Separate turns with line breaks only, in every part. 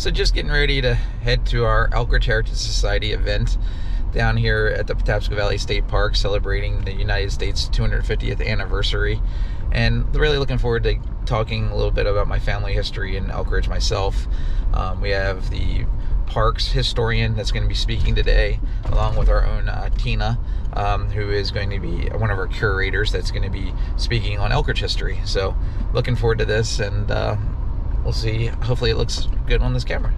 So just getting ready to head to our Elkridge Heritage Society event down here at the Patapsco Valley State Park, celebrating the United States 250th anniversary, and really looking forward to talking a little bit about my family history in Elkridge myself. We have the parks historian that's going to be speaking today, along with our own Tina, who is going to be one of our curators that's going to be speaking on Elkridge history. So looking forward to this, and we'll see. Hopefully it looks good on this camera.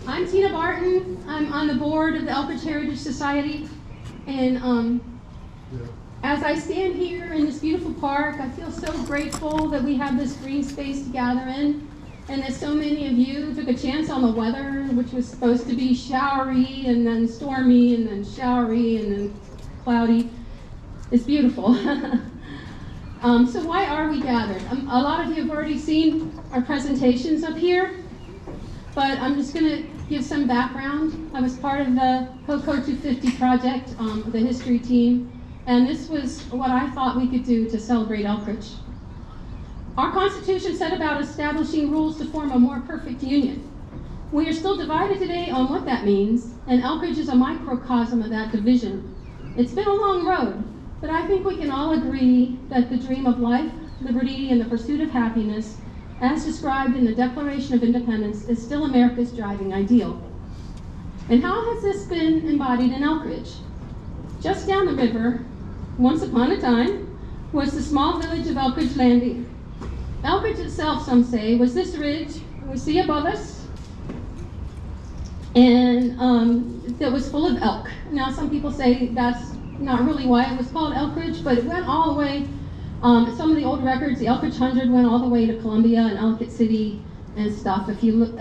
I'm Tina Barton. I'm on the board of the Elkridge Heritage Society, and as I stand here in this beautiful park, I feel so grateful that we have this green space to gather in, and that so many of you took a chance on the weather, which was supposed to be showery and then stormy and then showery and then cloudy. It's beautiful. So why are we gathered? A lot of you have already seen our presentations up here, but I'm just going to give some background. I was part of the HoCo250 project, the history team, and this was what I thought we could do to celebrate Elkridge. Our Constitution set about establishing rules to form a more perfect union. We are still divided today on what that means, and Elkridge is a microcosm of that division. It's been a long road, but I think we can all agree that the dream of life, liberty, and the pursuit of happiness, as described in the Declaration of Independence, is still America's driving ideal. And how has this been embodied in Elkridge? Just down the river, once upon a time, was the small village of Elkridge Landing. Elkridge itself, some say, was this ridge we see above us, and that was full of elk. Now, some people say that's not really why it was called Elkridge, but it went all the way. Some of the old records, the Elkridge 100 went all the way to Columbia and Ellicott City and stuff. If you look,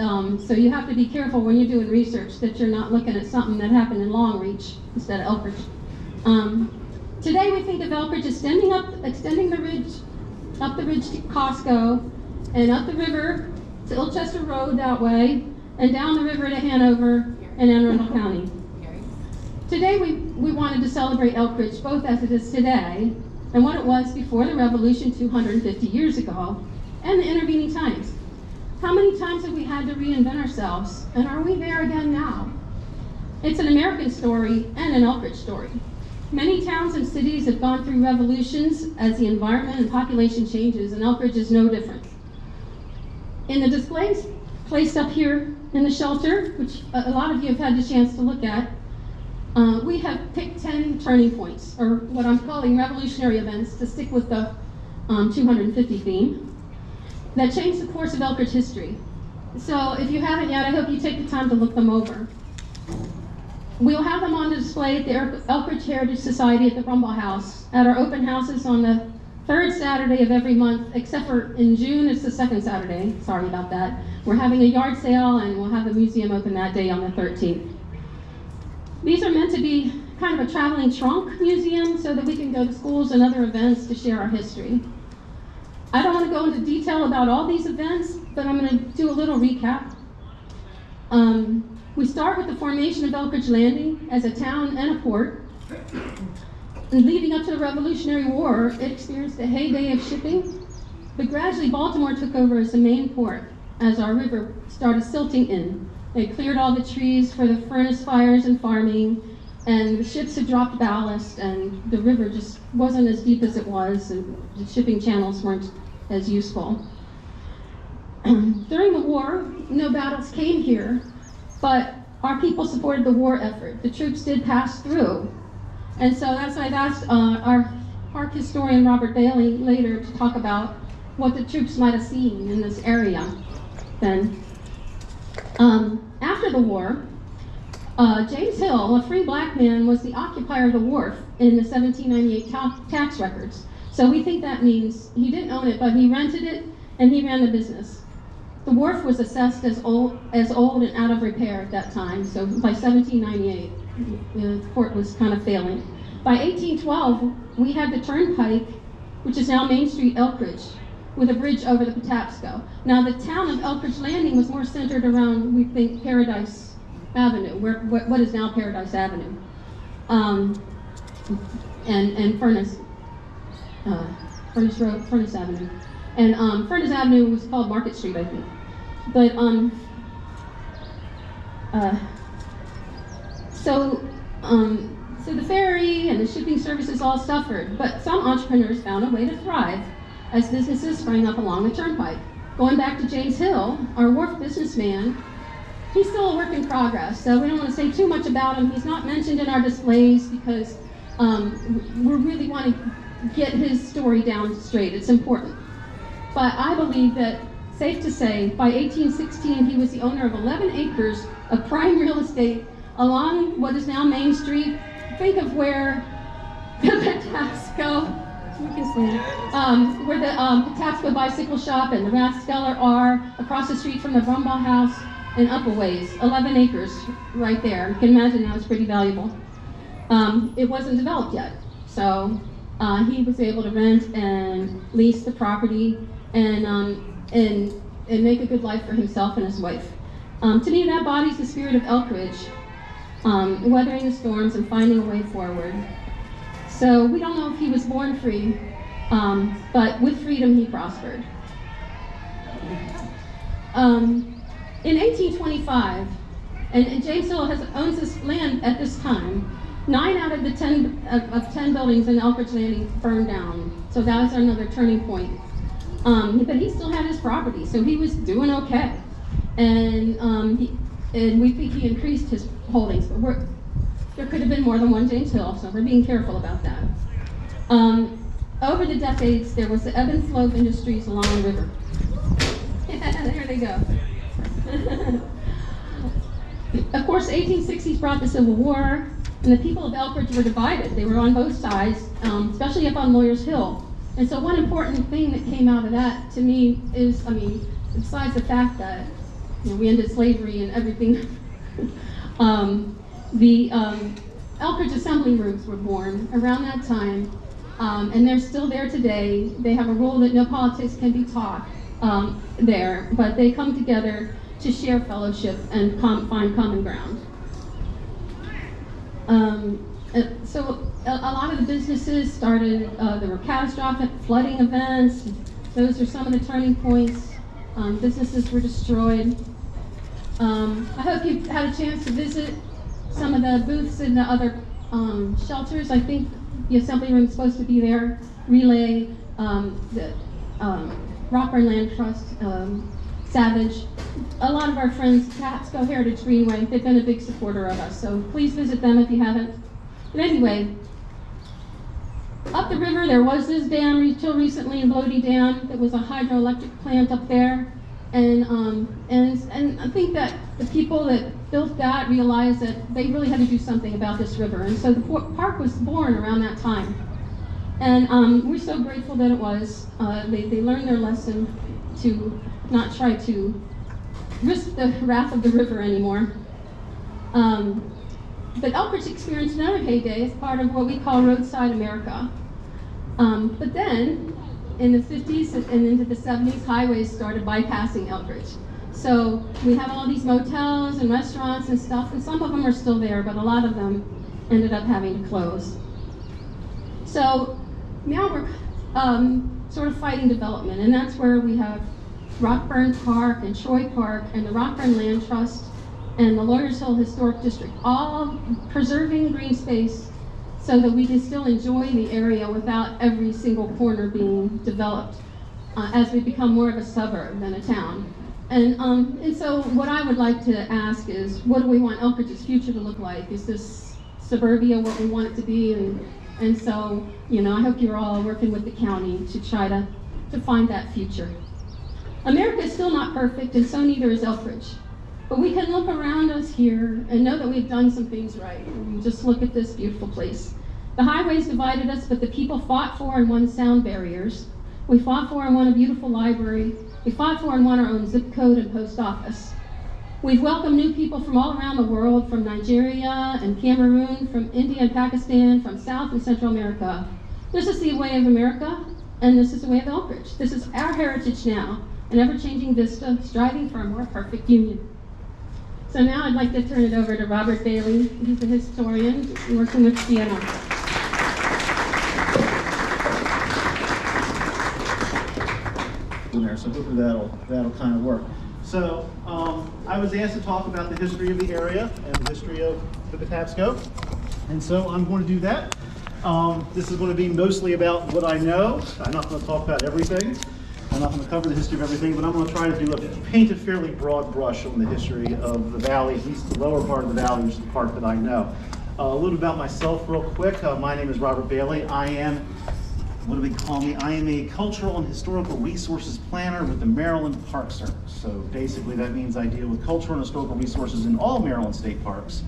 so you have to be careful when you're doing research that you're not looking at something that happened in Longreach instead of Elkridge. Today we think of Elkridge extending the ridge, up the ridge to Costco, and up the river to Ilchester Road that way, and down the river to Hanover and Anne Arundel County. Today we wanted to celebrate Elkridge both as it is today and what it was before the Revolution 250 years ago, and the intervening times. How many times have we had to reinvent ourselves, and are we there again now? It's an American story and an Elkridge story. Many towns and cities have gone through revolutions as the environment and population changes, and Elkridge is no different. In the displays placed up here in the shelter, which a lot of you have had the chance to look at, we have picked 10 turning points, or what I'm calling revolutionary events, to stick with the 250 theme, that changed the course of Elkridge history. So if you haven't yet, I hope you take the time to look them over. We'll have them on display at the Elkridge Heritage Society at the Rumble House, at our open houses on the third Saturday of every month, except for in June, it's the second Saturday. Sorry about that. We're having a yard sale, and we'll have the museum open that day on the 13th. These are meant to be kind of a traveling trunk museum so that we can go to schools and other events to share our history. I don't want to go into detail about all these events, but I'm going to do a little recap. We start with the formation of Elkridge Landing as a town and a port. And leading up to the Revolutionary War, it experienced a heyday of shipping, but gradually Baltimore took over as the main port as our river started silting in. They cleared all the trees for the furnace fires and farming, and the ships had dropped ballast, and the river just wasn't as deep as it was, and the shipping channels weren't as useful. During the war, no battles came here, but our people supported the war effort. The troops did pass through, and so that's why I've asked our park historian Robert Bailey later to talk about what the troops might have seen in this area then. After the war, James Hill, a free black man, was the occupier of the wharf in the 1798 tax records. So we think that means he didn't own it, but he rented it and he ran the business. The wharf was assessed as old and out of repair at that time, so by 1798, the port was kind of failing. By 1812, we had the turnpike, which is now Main Street, Elkridge, with a bridge over the Patapsco. Now, the town of Elkridge Landing was more centered around, we think, Paradise Avenue, what is now Paradise Avenue. and Furnace Road, Furnace Avenue. And Furnace Avenue was called Market Street, I think. But so the ferry and the shipping services all suffered, but some entrepreneurs found a way to thrive as businesses sprang up along the turnpike. Going back to James Hill, our wharf businessman, he's still a work in progress, so we don't want to say too much about him. He's not mentioned in our displays because we really want to get his story down straight. It's important. But I believe that, safe to say, by 1816, he was the owner of 11 acres of prime real estate along what is now Main Street. Think of where the Patapsco, where the Patapsco bicycle shop and the Rathskeller are, across the street from the Brumbaugh House, and up a ways. 11 acres right there. You can imagine that was pretty valuable. It wasn't developed yet, so he was able to rent and lease the property and make a good life for himself and his wife. To me, that embodies the spirit of Elkridge, weathering the storms and finding a way forward. So we don't know if he was born free, but with freedom he prospered. In 1825, and James Hill owns this land at this time, 9 out of the 10 buildings in Elkridge Landing burned down. So that was another turning point. But he still had his property, so he was doing okay. And we think he increased his holdings, but there could have been more than one James Hill, so we're being careful about that. Over the decades, there was the ebb and flow of industries along the river. Yeah, there they go. Of course, the 1860s brought the Civil War, and the people of Elkridge were divided. They were on both sides, especially up on Lawyers Hill. And so one important thing that came out of that, to me, is, besides the fact that we ended slavery and everything, the Elkridge assembly rooms were born around that time, and they're still there today. They have a rule that no politics can be taught there, but they come together to share fellowship and find common ground. So a lot of the businesses started, there were catastrophic flooding events. Those are some of the turning points. Businesses were destroyed. I hope you've had a chance to visit some of the booths in the other shelters. I think the assembly room is supposed to be there. Relay, the Rockburn Land Trust, Savage. A lot of our friends, Patapsco Heritage Greenway, they've been a big supporter of us, so please visit them if you haven't. But anyway, up the river there was this dam until recently, Lodi Dam, that was a hydroelectric plant up there. And I think that the people that built that realized that they really had to do something about this river. And so the park was born around that time. And we're so grateful that it was. They learned their lesson to not try to risk the wrath of the river anymore. But Elkridge experienced another heyday as part of what we call Roadside America. But then, in the 50s and into the 70s, highways started bypassing Elkridge. So we have all these motels and restaurants and stuff, and some of them are still there, but a lot of them ended up having to close. So now we're sort of fighting development, and that's where we have Rockburn Park and Troy Park and the Rockburn Land Trust and the Lawyers Hill Historic District, all preserving green space so that we can still enjoy the area without every single corner being developed as we become more of a suburb than a town. And so what I would like to ask is, what do we want Elkridge's future to look like? Is this suburbia what we want it to be? And so, I hope you're all working with the county to try to find that future. America is still not perfect, and so neither is Elkridge. But we can look around us here and know that we've done some things right. Just look at this beautiful place. The highways divided us, but the people fought for and won sound barriers. We fought for and won a beautiful library. We fought for and won our own zip code and post office. We've welcomed new people from all around the world, from Nigeria and Cameroon, from India and Pakistan, from South and Central America. This is the way of America, and this is the way of Elkridge. This is our heritage now, an ever-changing vista, striving for a more perfect union. So now I'd like to turn it over to Robert Bailey. He's a historian working with DNR.
in there, so hopefully that'll kind of work. So I was asked to talk about the history of the area and the history of the Patapsco, and so I'm going to do that. This is going to be mostly about what I know. I'm not going to talk about everything. I'm not going to cover the history of everything, but I'm going to try to paint a fairly broad brush on the history of the valley, at least the lower part of the valley, which is the part that I know. A little about myself real quick. My name is Robert Bailey. I am, what do they call me? I am a cultural and historical resources planner with the Maryland Park Service. So basically that means I deal with cultural and historical resources in all Maryland state parks,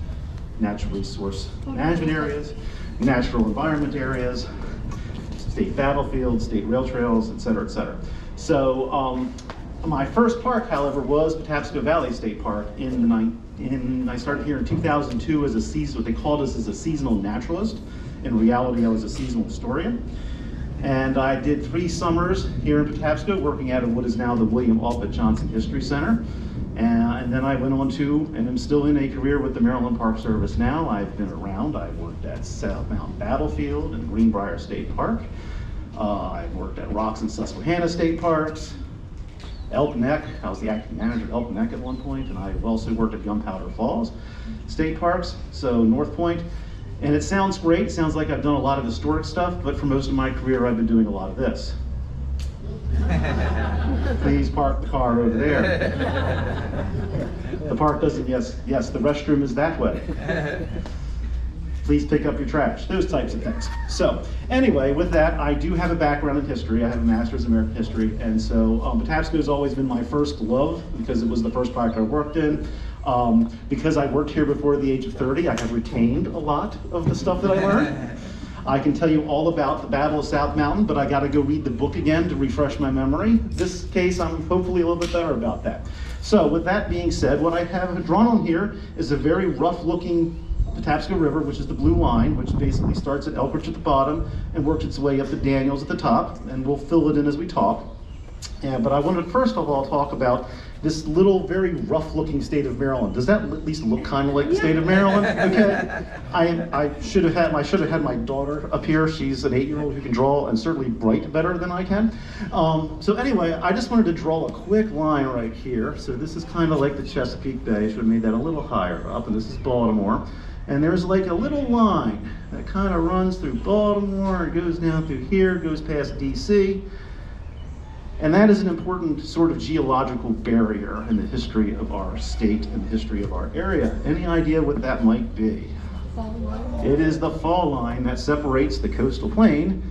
natural resource management areas, natural environment areas, state battlefields, state rail trails, et cetera, et cetera. So my first park, however, was Patapsco Valley State Park. I started here in 2002 as what they called us as a seasonal naturalist. In reality, I was a seasonal historian. And I did 3 summers here in Patapsco, working out of what is now the William Alpert Johnson History Center. And then I went on to, and I'm still in a career with the Maryland Park Service now. I've been around. I've worked at South Mountain Battlefield and Greenbrier State Park. I've worked at Rocks and Susquehanna State Parks, Elk Neck. I was the acting manager at Elk Neck at one point, and I also worked at Gunpowder Falls State Parks, so North Point. And it sounds great. Sounds like I've done a lot of historic stuff, but for most of my career, I've been doing a lot of this. Please park the car over there. The park doesn't, yes, the restroom is that way. Please pick up your trash, those types of things. So anyway, with that, I do have a background in history. I have a master's in American history, and so Patapsco has always been my first love because it was the first park I worked in. Because I worked here before the age of 30, I have retained a lot of the stuff that I learned. I can tell you all about the Battle of South Mountain, but I gotta go read the book again to refresh my memory. This case, I'm hopefully a little bit better about that. So with that being said, what I have drawn on here is a very rough looking Patapsco River, which is the blue line, which basically starts at Elkridge at the bottom and works its way up to Daniels at the top, and we'll fill it in as we talk. But I wanted to first of all talk about this little, very rough-looking state of Maryland. Does that at least look kind of like the state of Maryland? Okay. I should have had my daughter up here. She's an 8-year-old who can draw and certainly write better than I can. So anyway, I just wanted to draw a quick line right here. So this is kind of like the Chesapeake Bay. I should have made that a little higher up, and this is Baltimore. And there's like a little line that kind of runs through Baltimore, it goes down through here, goes past DC. And that is an important sort of geological barrier in the history of our state and the history of our area. Any idea what that might be? It is the fall line that separates the coastal plain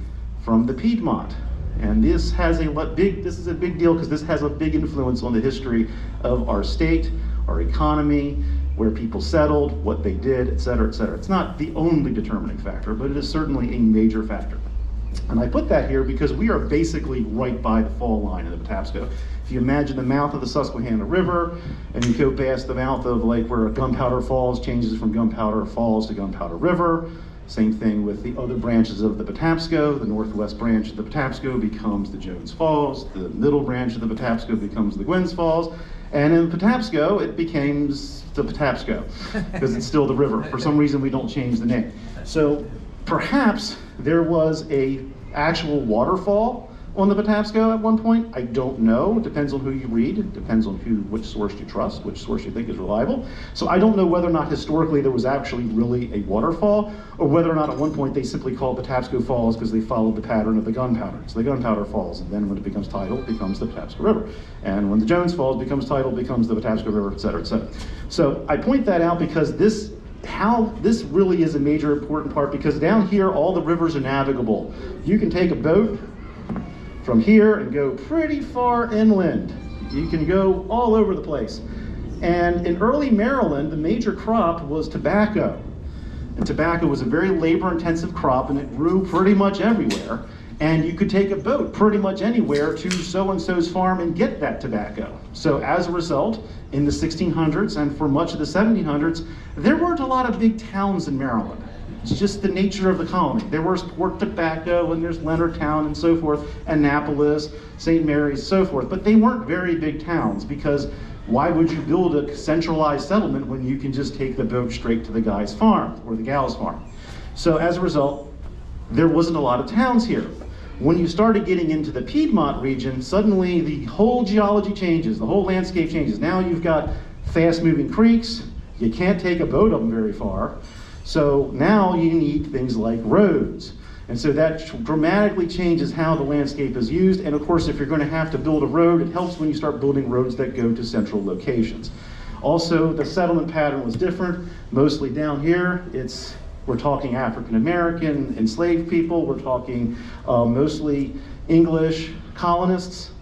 from the Piedmont. And this is a big deal because this has a big influence on the history of our state, our economy, where people settled, what they did, et cetera, et cetera. It's not the only determining factor, but it is certainly a major factor. And I put that here because we are basically right by the fall line of the Patapsco. If you imagine the mouth of the Susquehanna River, and you go past the mouth of like where Gunpowder Falls changes from Gunpowder Falls to Gunpowder River, same thing with the other branches of the Patapsco. The northwest branch of the Patapsco becomes the Jones Falls, the middle branch of the Patapsco becomes the Gwynns Falls, and in Patapsco, it becomes the Patapsco, because it's still the river. For some reason, we don't change the name. So perhaps there was a actual waterfall on the Patapsco at one point. I don't know. It depends on who you read. It depends on which source you trust, which source you think is reliable. So I don't know whether or not historically there was actually really a waterfall, or whether or not at one point they simply called Patapsco Falls because they followed the pattern of the Gunpowder. It's the Gunpowder Falls, and then when it becomes tidal, it becomes the Patapsco River. And when the Jones Falls becomes tidal, it becomes the Patapsco River, et cetera, et cetera. So I point that out because this really is a major important part, because down here all the rivers are navigable. You can take a boat from here and go pretty far inland. You can go all over the place. And in early Maryland, the major crop was tobacco. And tobacco was a very labor-intensive crop, and it grew pretty much everywhere. And you could take a boat pretty much anywhere to so-and-so's farm and get that tobacco. So as a result, in the 1600s and for much of the 1700s, there weren't a lot of big towns in Maryland. It's just the nature of the colony. There was Port Tobacco, and there's Leonardtown and so forth, Annapolis, St. Mary's, so forth. But they weren't very big towns, because why would you build a centralized settlement when you can just take the boat straight to the guy's farm or the gal's farm? So as a result, there wasn't a lot of towns here. When you started getting into the Piedmont region, suddenly the whole geology changes, the whole landscape changes. Now you've got fast-moving creeks. You can't take a boat up them very far. So now you need things like roads. And so that dramatically changes how the landscape is used. And of course, if you're going to have to build a road, it helps when you start building roads that go to central locations. Also, the settlement pattern was different. Mostly down here, we're talking African American enslaved people. We're talking mostly English colonists.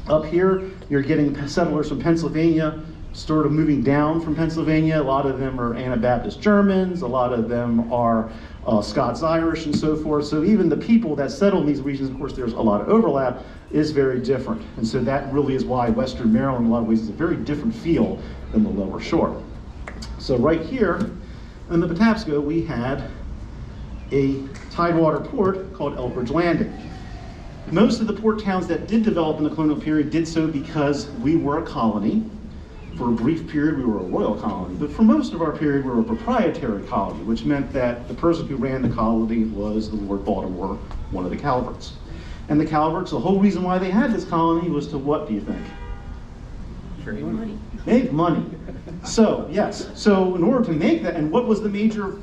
Up here, you're getting settlers from Pennsylvania, sort of moving down from Pennsylvania. A lot of them are Anabaptist Germans. A lot of them are Scots-Irish and so forth. So even the people that settle in these regions, of course, there's a lot of overlap, is very different. And so that really is why Western Maryland, in a lot of ways, is a very different feel than the lower shore. So right here in the Patapsco, we had a tidewater port called Elkridge Landing. Most of the port towns that did develop in the colonial period did so because we were a colony. For a brief period, we were a royal colony, but for most of our period, we were a proprietary colony, which meant that the person who ran the colony was the Lord Baltimore, one of the Calverts. And the Calverts, the whole reason why they had this colony was to what, do you think?
Money.
Make money. So, yes, so in order to make that, and what was the major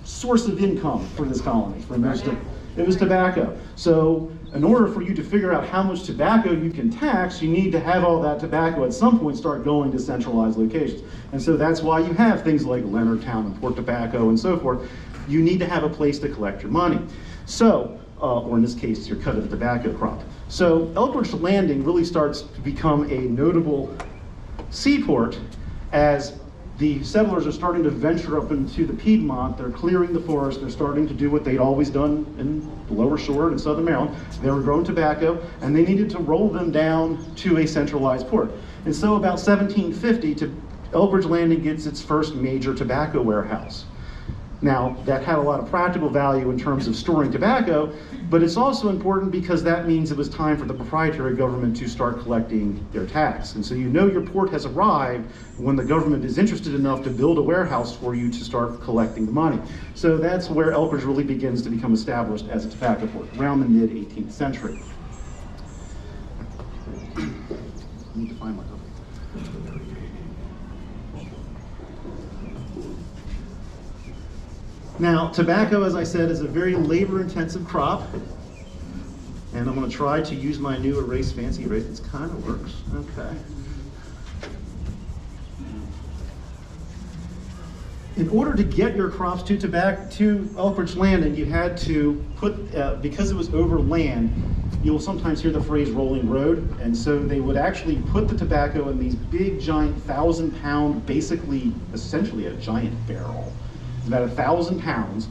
source of income for this colony? For most of it was tobacco. So in order for you to figure out how much tobacco you can tax, you need to have all that tobacco at some point start going to centralized locations. And so that's why you have things like Leonardtown and Port Tobacco and so forth. You need to have a place to collect your money. So, or in this case, your cut of the tobacco crop. So Elkridge Landing really starts to become a notable seaport as the settlers are starting to venture up into the Piedmont. They're clearing the forest. They're starting to do what they'd always done in the lower shore in southern Maryland. They were growing tobacco, and they needed to roll them down to a centralized port. And so about 1750, Elkridge Landing gets its first major tobacco warehouse. Now, that had a lot of practical value in terms of storing tobacco, but it's also important because that means it was time for the proprietary government to start collecting their tax. And so you know your port has arrived when the government is interested enough to build a warehouse for you to start collecting the money. So that's where Elkridge really begins to become established as a tobacco port, around the mid-18th century. I need to find my other. Now, tobacco, as I said, is a very labor-intensive crop, and I'm going to try to use my new erase fancy erase. It kind of works. Okay. In order to get your crops to Elkridge Landing, you had to put, because it was over land, you'll sometimes hear the phrase rolling road, and so they would actually put the tobacco in these big, giant, 1,000-pound, basically, essentially a giant barrel. About 1,000 pounds,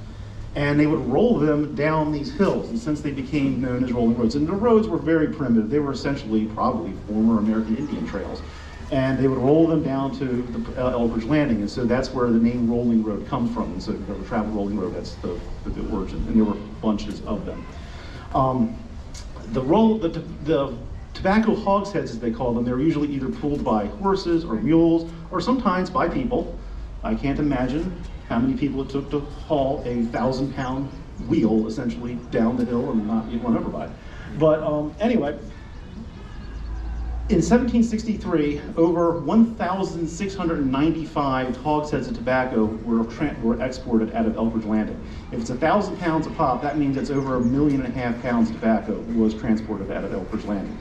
and they would roll them down these hills, and since they became known as rolling roads, and the roads were very primitive, they were essentially probably former American Indian trails, and they would roll them down to the Elkridge Landing, and so that's where the name Rolling Road comes from. And so the travel rolling road, that's the origin, and there were bunches of them. The tobacco hogsheads, as they call them, they're usually either pulled by horses or mules, or sometimes by people. I can't imagine how many people it took to haul a 1,000-pound wheel, essentially, down the hill and not get run over by it. But anyway, in 1763, over 1,695 hogsheads of tobacco were exported out of Elkridge Landing. If it's 1,000 pounds a pop, that means it's over 1.5 million pounds of tobacco was transported out of Elkridge Landing.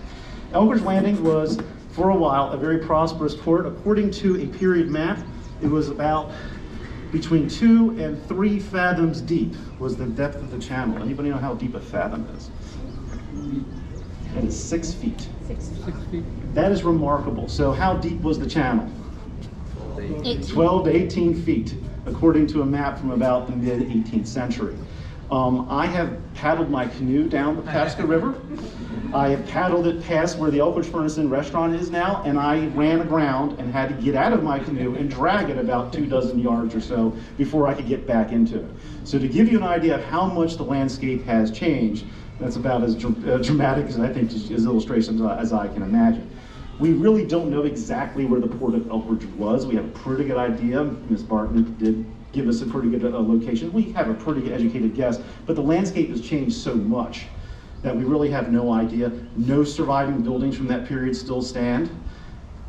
Elkridge Landing was, for a while, a very prosperous port. According to a period map, it was about between 2 and 3 fathoms deep was the depth of the channel. Anybody know how deep a fathom is? That is 6 feet. 6 feet. That is remarkable. So how deep was the channel? 12 to 18 feet, according to a map from about the mid-18th century. I have paddled my canoe down the Patapsco River. I have paddled it past where the Elkridge Furnace Inn restaurant is now, and I ran aground and had to get out of my canoe and drag it about 24 yards or so before I could get back into it. So to give you an idea of how much the landscape has changed, that's about as dramatic as I think as illustrations as I can imagine. We really don't know exactly where the port of Elkridge was. We have a pretty good idea. Ms. Barton did give us a pretty good location. We have a pretty educated guess, but the landscape has changed so much that we really have no idea. No surviving buildings from that period still stand.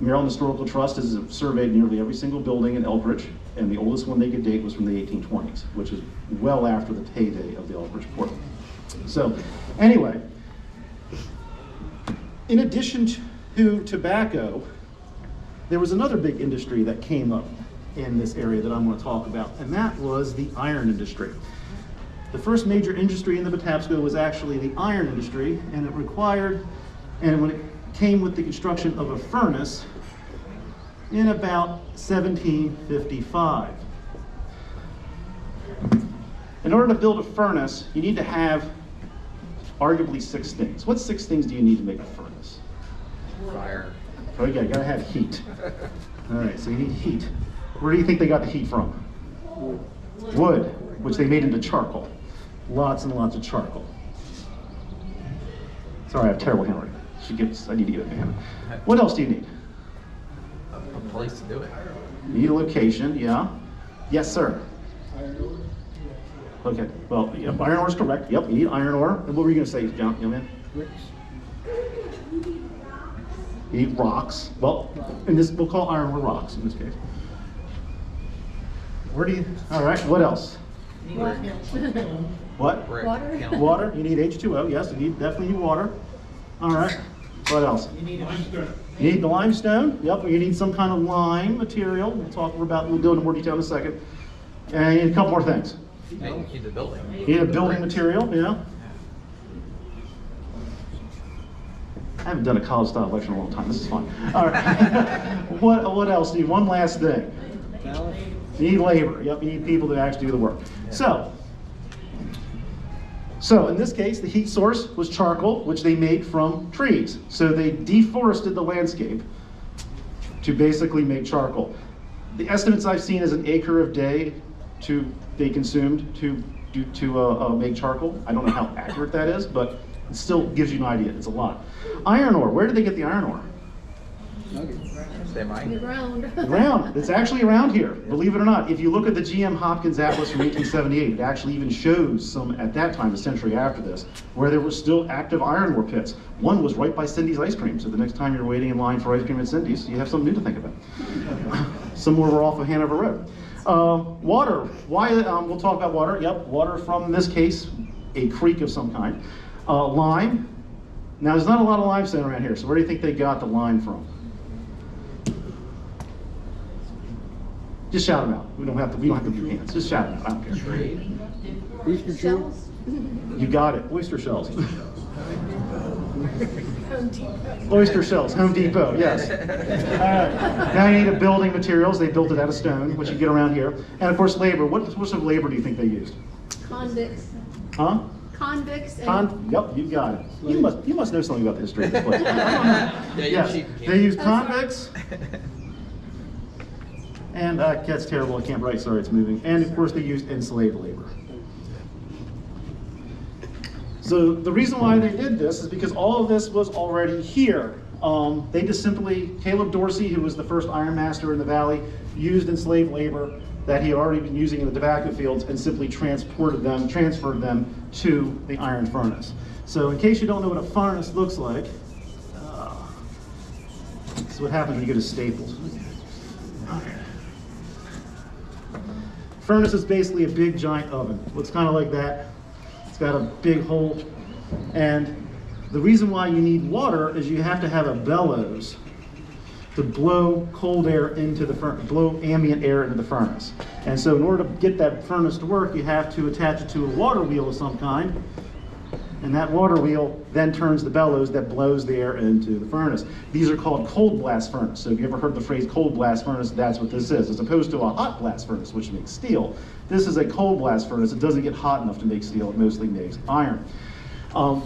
Maryland Historical Trust has surveyed nearly every single building in Elkridge, and the oldest one they could date was from the 1820s, which is well after the heyday of the Elkridge Port. So anyway, in addition to tobacco, there was another big industry that came up in this area that I'm going to talk about, and that was the iron industry. The first major industry in the Patapsco was actually the iron industry, and when it came with the construction of a furnace in about 1755. In order to build a furnace, you need to have arguably 6 things. What 6 things do you need to make a furnace?
Fire.
Oh yeah, you gotta have heat. All right, so you need heat. Where do you think they got the heat from? Wood, which they made into charcoal. Lots and lots of charcoal. Sorry, I have terrible handwriting. I need to get a hand. What else do you need?
A place to do it.
You need a location, yeah. Yes, sir. Okay, well, yeah, iron ore is correct. Yep, you need iron ore. And what were you going to say, John, young man?
Bricks.
You need rocks. Well, in this, we'll call iron ore rocks in this case. All right, what else? What?
Brick.
Water.
Kiln.
Water, you need H2O, yes, you definitely need water. All right, what else?
You need limestone.
You need the limestone, yep, or you need some kind of lime material. We'll go into more detail in a second. And you need a couple more things.
Hey, you need the building.
You need a building material, yeah. I haven't done a college style lecture in a long time, this is fun. All right, what else? You need one last thing. You need labor, yep, you need people to actually do the work. So in this case, the heat source was charcoal, which they made from trees. So they deforested the landscape to basically make charcoal. The estimates I've seen is an acre a day they consumed to make charcoal. I don't know how accurate that is, but it still gives you an idea. It's a lot. Iron ore. Where did they get the iron ore?
They might.
The ground.
Ground. It's actually around here, believe it or not. If you look at the GM Hopkins Atlas from 1878, it actually even shows some, at that time, a century after this, where there were still active iron ore pits. One was right by Cindy's Ice Cream, so the next time you're waiting in line for ice cream at Cindy's, you have something new to think about. Some more were off of Hanover Road. Water. Why? We'll talk about water. Yep, water from, in this case, a creek of some kind. Lime. Now, there's not a lot of limestone around here, so where do you think they got the lime from? Just shout them out. We don't have to do your hands. Just shout them out. I don't care.
Trade.
Easter
Shells.
You got it. Oyster shells. Oyster shells. Home Depot. Yes. Now you need a building materials. They built it out of stone, which you get around here. And of course, labor. What sort of labor do you think they used?
Convicts.
Huh?
Convicts. And
Yep, you got it. You must know something about the history of this place.
Yeah,
Yes, they used convicts. And that's terrible, I can't write, sorry, it's moving. And of course they used enslaved labor. So the reason why they did this is because all of this was already here. They just simply, Caleb Dorsey, who was the first iron master in the valley, used enslaved labor that he had already been using in the tobacco fields and simply transferred them to the iron furnace. So in case you don't know what a furnace looks like, this is what happens when you go to Staples. Furnace is basically a big giant oven. Looks kind of like that. It's got a big hole. And the reason why you need water is you have to have a bellows to blow cold air into the furnace, blow ambient air into the furnace. And so in order to get that furnace to work, you have to attach it to a water wheel of some kind. And that water wheel then turns the bellows that blows the air into the furnace. These are called cold blast furnace. So if you ever heard the phrase cold blast furnace, that's what this is. As opposed to a hot blast furnace, which makes steel. This is a cold blast furnace. It doesn't get hot enough to make steel. It mostly makes iron.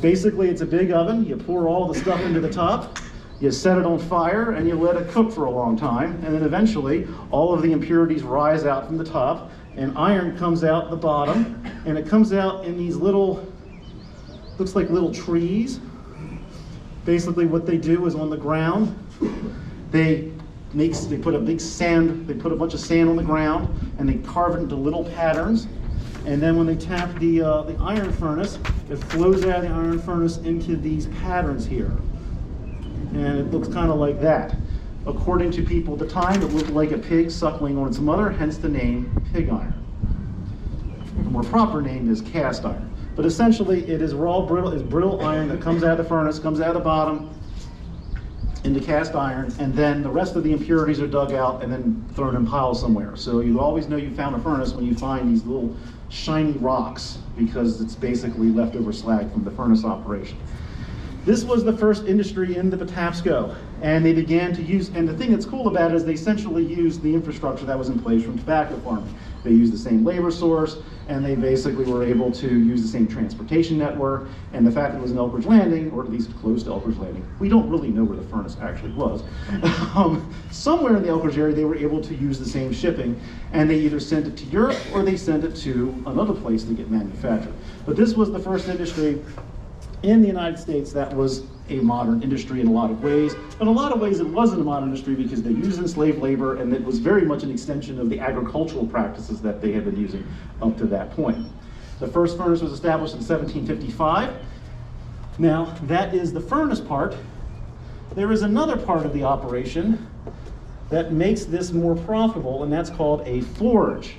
Basically, it's a big oven. You pour all the stuff into the top. You set it on fire and you let it cook for a long time. And then eventually, all of the impurities rise out from the top. And iron comes out the bottom. And it comes out in these little, looks like little trees. Basically what they do is on the ground, they put a bunch of sand on the ground and they carve it into little patterns. And then when they tap the iron furnace, it flows out of the iron furnace into these patterns here. And it looks kind of like that. According to people at the time, it looked like a pig suckling on its mother, hence the name pig iron. The more proper name is cast iron. But essentially, it is raw brittle iron that comes out of the furnace, comes out of the bottom into cast iron, and then the rest of the impurities are dug out and then thrown in piles somewhere. So you always know you found a furnace when you find these little shiny rocks, because it's basically leftover slag from the furnace operation. This was the first industry in the Patapsco, and they began to use, and the thing that's cool about it is they essentially used the infrastructure that was in place from tobacco farming. They used the same labor source, and they basically were able to use the same transportation network, and the fact that it was in Elkridge Landing, or at least close to Elkridge Landing, we don't really know where the furnace actually was. Somewhere in the Elkridge area, they were able to use the same shipping, and they either sent it to Europe or they sent it to another place to get manufactured. But this was the first industry in the United States that was a modern industry in a lot of ways. But in a lot of ways, it wasn't a modern industry because they used enslaved labor, and it was very much an extension of the agricultural practices that they had been using up to that point. The first furnace was established in 1755. Now, that is the furnace part. There is another part of the operation that makes this more profitable, and that's called a forge.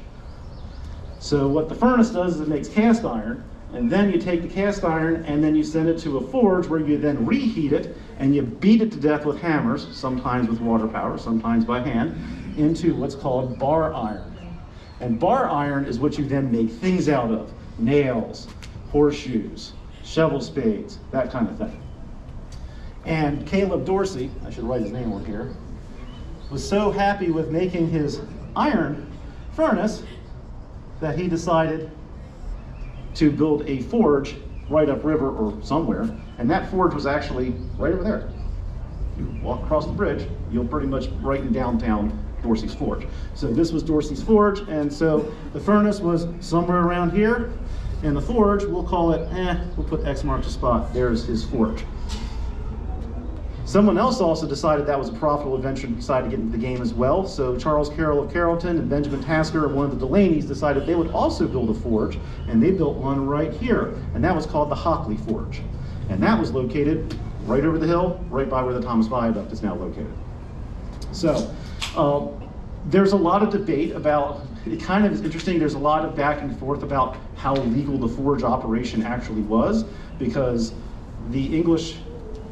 So what the furnace does is it makes cast iron, and then you take the cast iron and then you send it to a forge where you then reheat it and you beat it to death with hammers, sometimes with water power, sometimes by hand, into what's called bar iron. And bar iron is what you then make things out of: nails, horseshoes, shovel spades, that kind of thing. And Caleb Dorsey, I should write his name on here, was so happy with making his iron furnace that he decided to build a forge right upriver or somewhere, and that forge was actually right over there. You walk across the bridge, you'll pretty much right in downtown Dorsey's Forge. So this was Dorsey's Forge, and so the furnace was somewhere around here, and the forge, we'll call it, we'll put X marks the spot, there's his forge. Someone else also decided that was a profitable venture and decided to get into the game as well. So Charles Carroll of Carrollton and Benjamin Tasker and one of the Delaney's decided they would also build a forge, and they built one right here, and that was called the Hockley Forge. And that was located right over the hill, right by where the Thomas Viaduct is now located. So there's a lot of debate about, it kind of is interesting, there's a lot of back and forth about how legal the forge operation actually was, because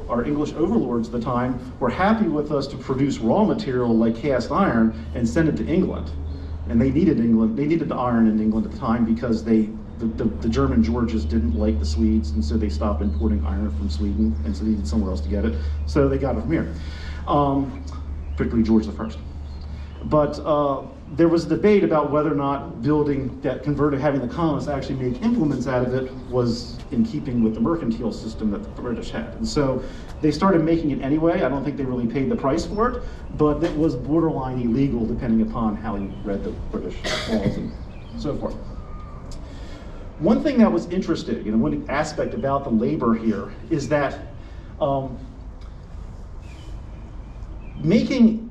our English overlords at the time were happy with us to produce raw material like cast iron and send it to England. And they needed the iron in England at the time because the German Georges didn't like the Swedes, and so they stopped importing iron from Sweden, and so they needed somewhere else to get it. So they got it from here, particularly George I. But there was a debate about whether or not building that converted, having the colonists actually make implements out of it, was in keeping with the mercantile system that the British had. And so they started making it anyway. I don't think they really paid the price for it, but it was borderline illegal depending upon how you read the British laws and so forth. One thing that was interesting, and one aspect about the labor here, is that making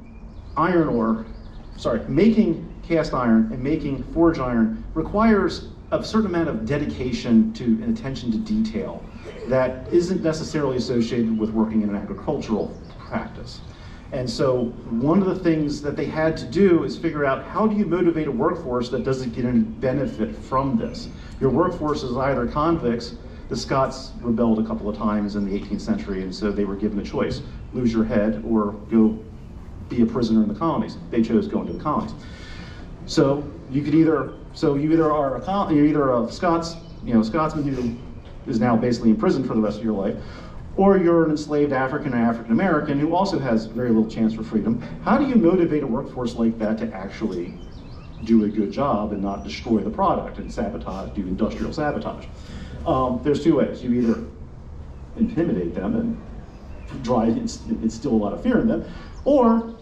cast iron and making forge iron requires a certain amount of dedication to and attention to detail that isn't necessarily associated with working in an agricultural practice. And so one of the things that they had to do is figure out, how do you motivate a workforce that doesn't get any benefit from this? Your workforce is either convicts. The Scots rebelled a couple of times in the 18th century, and so they were given a choice: lose your head or go be a prisoner in the colonies. They chose going to the colonies. So you either are a Scotsman who is now basically in prison for the rest of your life, or you're an enslaved African or African American who also has very little chance for freedom. How do you motivate a workforce like that to actually do a good job and not destroy the product and do industrial sabotage? There's two ways. You either intimidate them and try to instill a lot of fear in them, or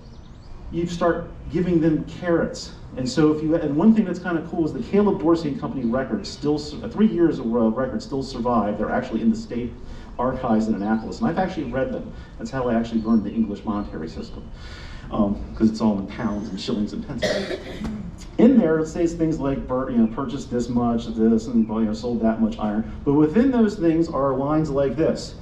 you start giving them carrots. And so and one thing that's kind of cool is the Caleb Dorsey and Company records still, 3 years of records still survive. They're actually in the state archives in Annapolis, and I've actually read them. That's how I actually learned the English monetary system, because it's all in pounds and shillings and pence. In there, it says things like, purchased this much of this, and sold that much iron. But within those things are lines like this.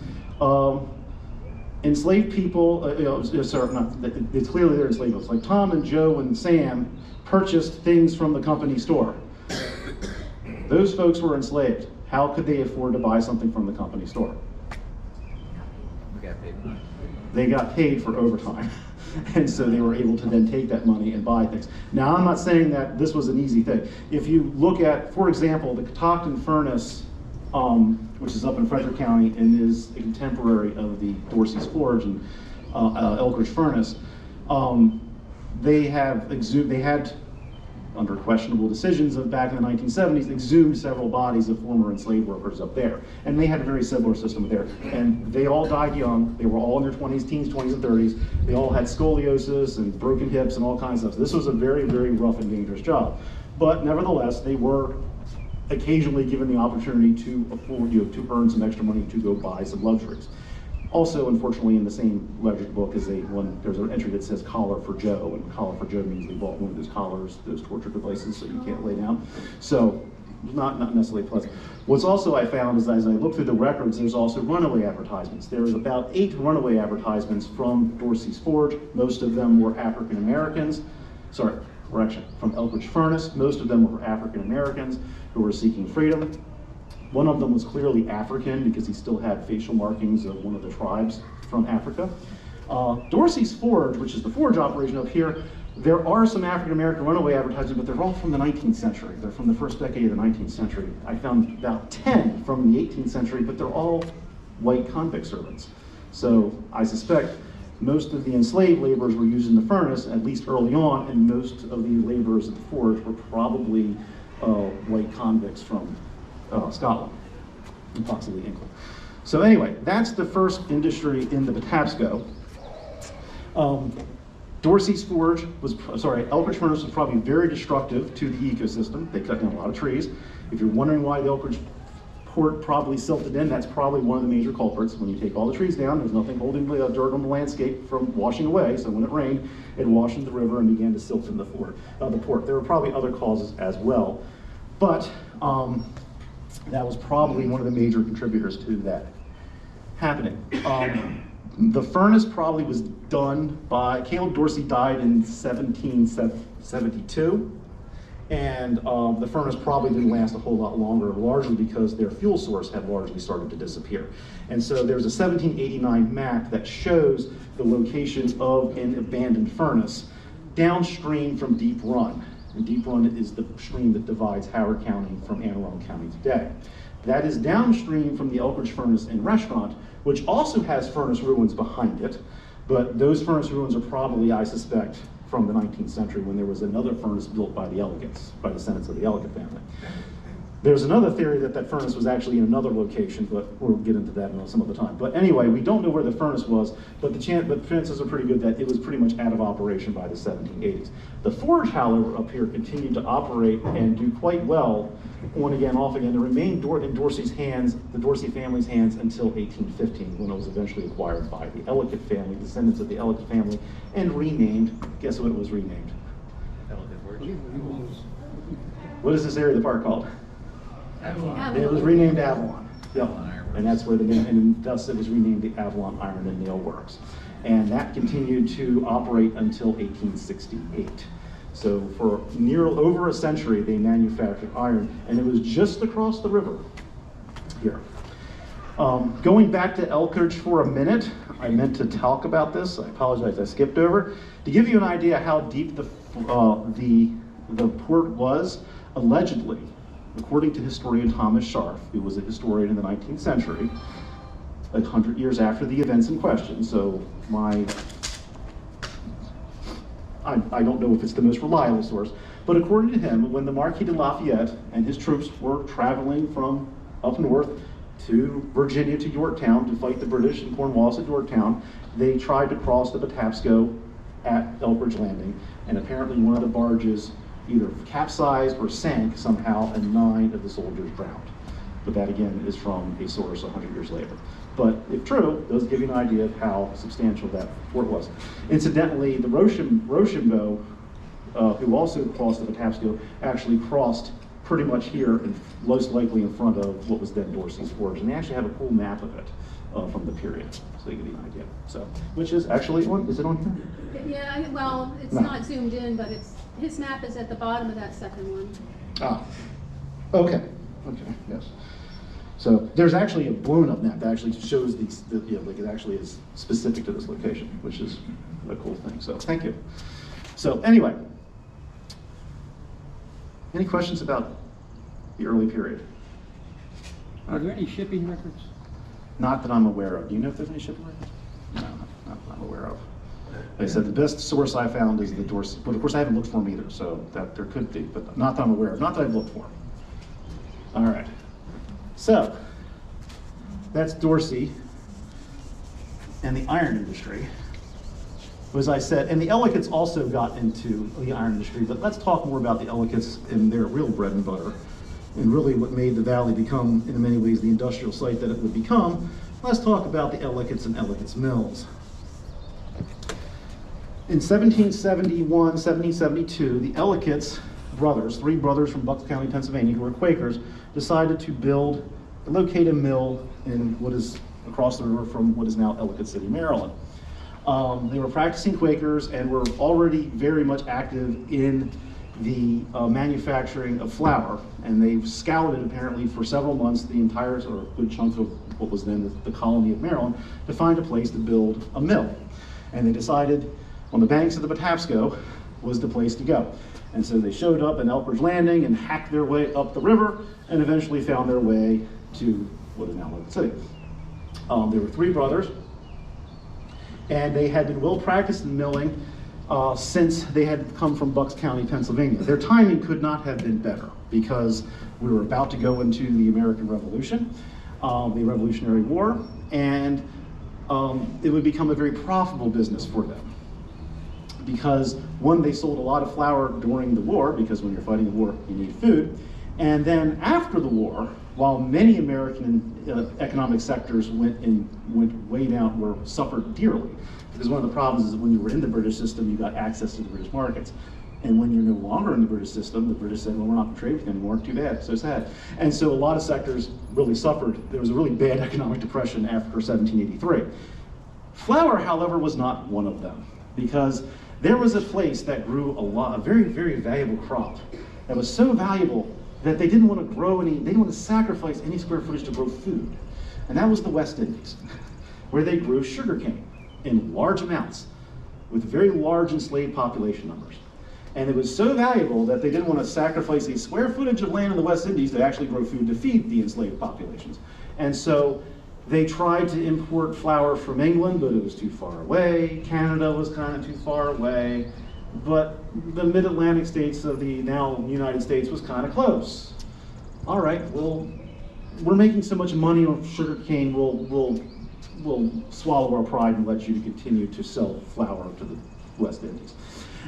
Enslaved people, it's clearly they're enslaved people. It's like Tom and Joe and Sam purchased things from the company store. Those folks were enslaved. How could they afford to buy something from the company store? They got paid for overtime. And so they were able to then take that money and buy things. Now, I'm not saying that this was an easy thing. If you look at, for example, the Catoctin Furnace, which is up in Frederick County and is a contemporary of the Dorsey's Forge and Elkridge Furnace, they had, under questionable decisions back in the 1970s, exhumed several bodies of former enslaved workers up there. And they had a very similar system there. And they all died young. They were all in their 20s, teens, 20s, and 30s. They all had scoliosis and broken hips and all kinds of stuff. This was a very, very rough and dangerous job. But nevertheless, they were occasionally given the opportunity to afford, to earn some extra money to go buy some luxuries. Also, unfortunately, in the same ledger book is there's an entry that says collar for Joe, and collar for Joe means they bought one of those collars, those torture devices, so you can't lay down. So, not necessarily pleasant. What's also I found is as I look through the records, there's also runaway advertisements. There was about 8 runaway advertisements from Dorsey's Forge. Most of them were African Americans. Sorry, correction, from Elkridge Furnace. Most of them were African Americans who were seeking freedom. One of them was clearly African because he still had facial markings of one of the tribes from Africa. Dorsey's Forge, which is the forge operation up here, there are some African American runaway advertisements, but they're all from the 19th century. They're from the first decade of the 19th century. I found about 10 from the 18th century, but they're all white convict servants. So I suspect most of the enslaved laborers were used in the furnace, at least early on, and most of the laborers at the forge were probably white convicts from Scotland, and possibly England. So anyway, that's the first industry in the Patapsco. Dorsey's Forge Elkridge Furnace was probably very destructive to the ecosystem. They cut down a lot of trees. If you're wondering why the Elkridge port probably silted in, that's probably one of the major culprits. When you take all the trees down, there's nothing holding the dirt on the landscape from washing away, so when it rained, it washed into the river and began to silt in the port. There were probably other causes as well, but that was probably one of the major contributors to that happening. The furnace probably was done by, Caleb Dorsey died in 1772, and the furnace probably didn't last a whole lot longer, largely because their fuel source had largely started to disappear. And so there's a 1789 map that shows the location of an abandoned furnace downstream from Deep Run. And Deep Run is the stream that divides Howard County from Anne Arundel County today. That is downstream from the Elkridge Furnace and Restaurant, which also has furnace ruins behind it, but those furnace ruins are probably, I suspect, from the 19th century when there was another furnace built by the Elegants, by descendants of the Elegant family. There's another theory that that furnace was actually in another location, but we'll get into that some other time. But anyway, we don't know where the furnace was, but the chances are pretty good that it was pretty much out of operation by the 1780s. The forge, however, up here continued to operate and do quite well, on again, off again. It remained in Dorsey's hands, the Dorsey family's hands, until 1815, when it was eventually acquired by the Ellicott family, descendants of the Ellicott family, and renamed. Guess what it was renamed? What is this area of the park called?
Avalon.
It was renamed Avalon. Yep. And that's where and thus it was renamed the Avalon Iron and Nail Works. And that continued to operate until 1868. So for over a century, they manufactured iron, and it was just across the river here. Going back to Elkridge for a minute, I meant to talk about this. I apologize, I skipped over. To give you an idea how deep the port was, allegedly, according to historian Thomas Scharf, who was a historian in the 19th century, 100 years after the events in question, so I don't know if it's the most reliable source, but according to him, when the Marquis de Lafayette and his troops were traveling from up north to Virginia to Yorktown to fight the British in Cornwallis at Yorktown, they tried to cross the Patapsco at Elkridge Landing, and apparently one of the barges either capsized or sank somehow, and 9 of the soldiers drowned. But that again is from a source 100 years later. But if true, it does give you an idea of how substantial that port was. Incidentally, the Rochambeau who also crossed the Patapsco, actually crossed pretty much here and most likely in front of what was then Dorsey's Forge. And they actually have a cool map of it from the period, so you get an idea. So, which is actually on, is it on here?
Yeah, well, it's
No.
not zoomed in, but his map is at the bottom of that second one.
Ah, okay, yes. So there's actually a blown up map that actually shows like it actually is specific to this location, which is a cool thing. So thank you. So anyway, any questions about the early period?
Are there any shipping records?
Not that I'm aware of. Do you know if there's any shipping records? No, not that I'm aware of. Like I said, the best source I found is the Dorsey, but of course I haven't looked for them either, so that there could be, but not that I'm aware of, not that I've looked for them. All right, so that's Dorsey and the iron industry. As I said, and the Ellicotts also got into the iron industry, but let's talk more about the Ellicotts and their real bread and butter, and really what made the valley become, in many ways, the industrial site that it would become. Let's talk about the Ellicotts and Ellicotts Mills. In 1771, 1772, the Ellicotts brothers, three brothers from Bucks County, Pennsylvania, who were Quakers, decided to locate a mill in what is across the river from what is now Ellicott City, Maryland. They were practicing Quakers and were already very much active in the manufacturing of flour, and they scouted apparently for several months the entire, or a good chunk of what was then the colony of Maryland, to find a place to build a mill. And they decided on the banks of the Patapsco was the place to go. And so they showed up in Elkridge Landing and hacked their way up the river and eventually found their way to what is now Ellicott City. There were three brothers, and they had been well practiced in milling since they had come from Bucks County, Pennsylvania. Their timing could not have been better because we were about to go into the American Revolution, the Revolutionary War, and it would become a very profitable business for them. Because one, they sold a lot of flour during the war, because when you're fighting a war, you need food. And then after the war, while many American economic sectors went way down, suffered dearly. Because one of the problems is that when you were in the British system, you got access to the British markets. And when you're no longer in the British system, the British said, well, we're not going to trade with you anymore, too bad, so sad. And so a lot of sectors really suffered. There was a really bad economic depression after 1783. Flour, however, was not one of them, because there was a place that grew a very, very valuable crop that was so valuable that they didn't want to they didn't want to sacrifice any square footage to grow food. And that was the West Indies, where they grew sugarcane in large amounts with very large enslaved population numbers. And it was so valuable that they didn't want to sacrifice a square footage of land in the West Indies to actually grow food to feed the enslaved populations. And so they tried to import flour from England, but it was too far away. Canada was kind of too far away. But the mid-Atlantic states of the now United States was kind of close. All right, well, we're making so much money on sugarcane, we'll swallow our pride and let you continue to sell flour to the West Indies.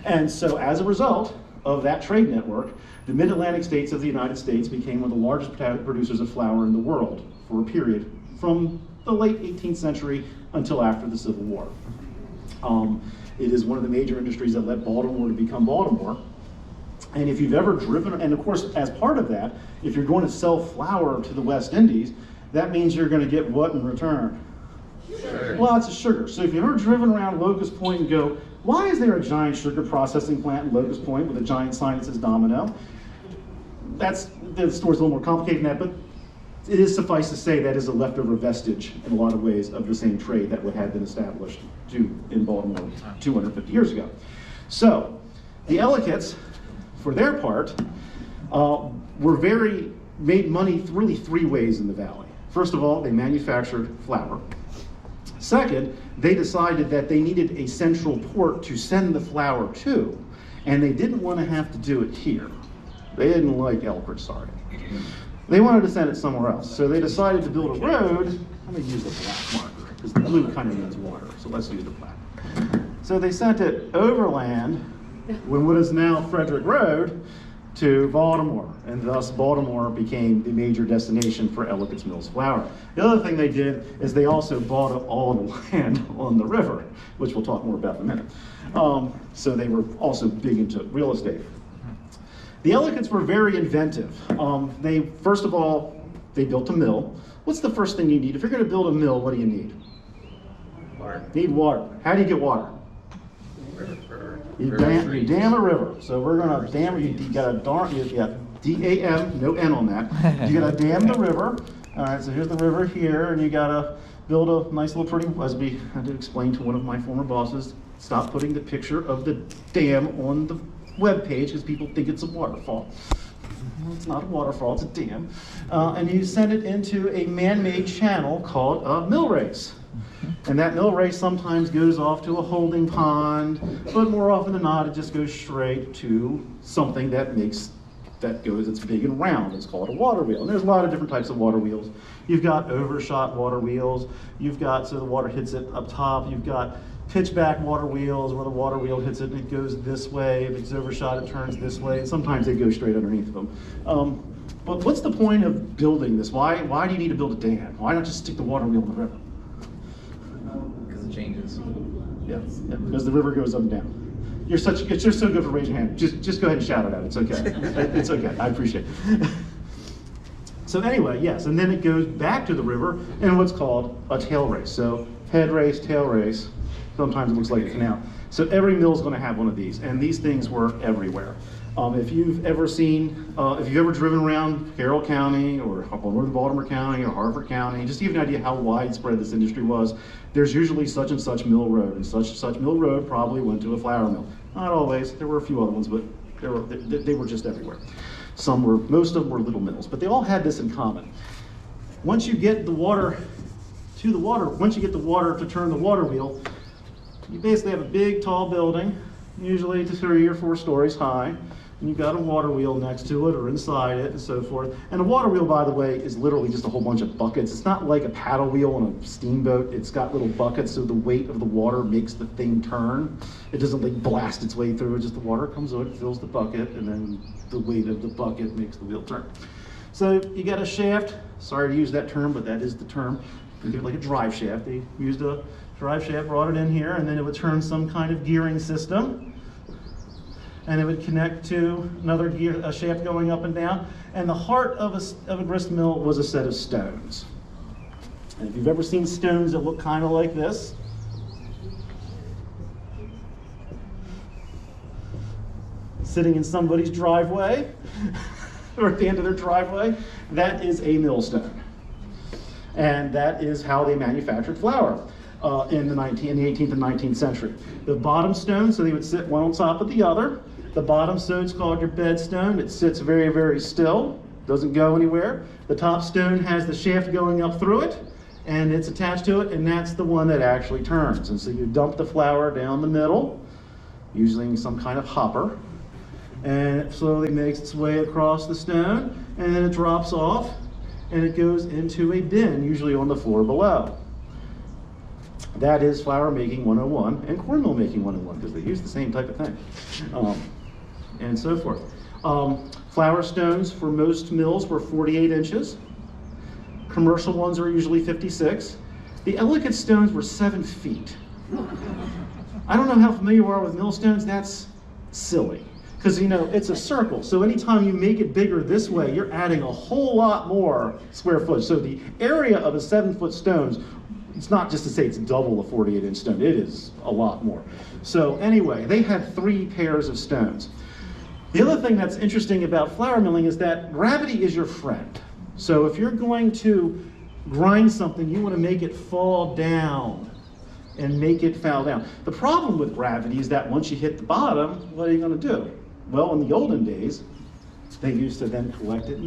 And so as a result of that trade network, the mid-Atlantic states of the United States became one of the largest producers of flour in the world for a period from the late 18th century until after the Civil War. It is one of the major industries that led Baltimore to become Baltimore. And if you've ever driven, and of course, as part of that, if you're going to sell flour to the West Indies, that means you're going to get what in return?
Sugar.
Lots of sugar. So if you've ever driven around Locust Point and go, why is there a giant sugar processing plant in Locust Point with a giant sign that says Domino? The story's a little more complicated than that, but it is suffice to say that is a leftover vestige in a lot of ways of the same trade that had been established in Baltimore 250 years ago. So the Ellicotts, for their part, made money really three ways in the valley. First of all, they manufactured flour. Second, they decided that they needed a central port to send the flour to, and they didn't want to have to do it here. They didn't like Elkridge, sorry. They wanted to send it somewhere else. So they decided to build a road. I'm going to use the black marker, because the blue kind of means water, so let's use the black. So they sent it overland, when what is now Frederick Road, to Baltimore, and thus Baltimore became the major destination for Ellicott Mills flour. The other thing they did is they also bought up all the land on the river, which we'll talk more about in a minute. So they were also big into real estate. The Ellicotts were very inventive. First of all, they built a mill. What's the first thing you need? If you're going to build a mill, what do you need?
Water.
Need water. How do you get water? You dam a river. So we're going to dam. You got D-A-M, no N on that. You got to dam the river. All right. So here's the river here, and you got to build a nice little pretty. As we had to explain to one of my former bosses, stop putting the picture of the dam on the web page because people think it's a waterfall. It's not a waterfall, it's a dam. And you send it into a man-made channel called a mill race. And that mill race sometimes goes off to a holding pond, but more often than not, it just goes straight to something it's big and round. It's called a water wheel. And there's a lot of different types of water wheels. You've got overshot water wheels. You've got, so the water hits it up top. You've got pitchback water wheels where the water wheel hits it and it goes this way. If it's overshot, it turns this way. And sometimes they go straight underneath them. But what's the point of building this? Why do you need to build a dam? Why not just stick the water wheel in the river?
Because it changes.
Yeah, because the river goes up and down. You're so good for raising your hand. Just go ahead and shout it out. It's okay. It's okay. I appreciate it. So anyway, yes, and then it goes back to the river in what's called a tail race. So head race, tail race. Sometimes it looks like a canal. So every mill is going to have one of these, and these things were everywhere. If you've ever driven around Carroll County or Northern Baltimore County or Harford County, just to give you an idea how widespread this industry was, there's usually such and such mill road, and such mill road probably went to a flour mill. Not always, there were a few other ones, but they were just everywhere. Most of them were little mills, but they all had this in common. Once you get the water to turn the water wheel, you basically have a big tall building, usually 3 or 4 stories high, and you've got a water wheel next to it or inside it and so forth. And a water wheel, by the way, is literally just a whole bunch of buckets. It's not like a paddle wheel on a steamboat. It's got little buckets, so the weight of the water makes the thing turn. It doesn't like blast its way through, just the water comes in, it fills the bucket, and then the weight of the bucket makes the wheel turn. So you got a shaft. Sorry to use that term, but that is the term. Think of it like a drive shaft. They used a drive shaft, brought it in here, and then it would turn some kind of gearing system. And it would connect to another a shaft going up and down. And the heart of a grist mill was a set of stones. And if you've ever seen stones that look kind of like this, sitting in somebody's driveway, or at the end of their driveway, that is a millstone. And that is how they manufactured flour in the 18th and 19th century. The bottom stone, so they would sit one on top of the other. The bottom stone is called your bed stone. It sits very, very still, doesn't go anywhere. The top stone has the shaft going up through it, and it's attached to it, and that's the one that actually turns. And so you dump the flour down the middle, usually in some kind of hopper, and it slowly makes its way across the stone, and then it drops off, and it goes into a bin, usually on the floor below. That is flour making 101 and cornmeal making 101, because they use the same type of thing, and so forth. Flour stones for most mills were 48 inches. Commercial ones are usually 56. The Ellicott stones were 7 feet. I don't know how familiar you are with millstones. That's silly, because it's a circle. So anytime you make it bigger this way, you're adding a whole lot more square footage. So the area of a 7-foot stone, it's not just to say it's double a 48-inch stone. It is a lot more. So anyway, they had 3 pairs of stones. The other thing that's interesting about flour milling is that gravity is your friend. So if you're going to grind something, you want to make it fall down and make it fall down. The problem with gravity is that once you hit the bottom, what are you going to do? Well, in the olden days, they used to then collect it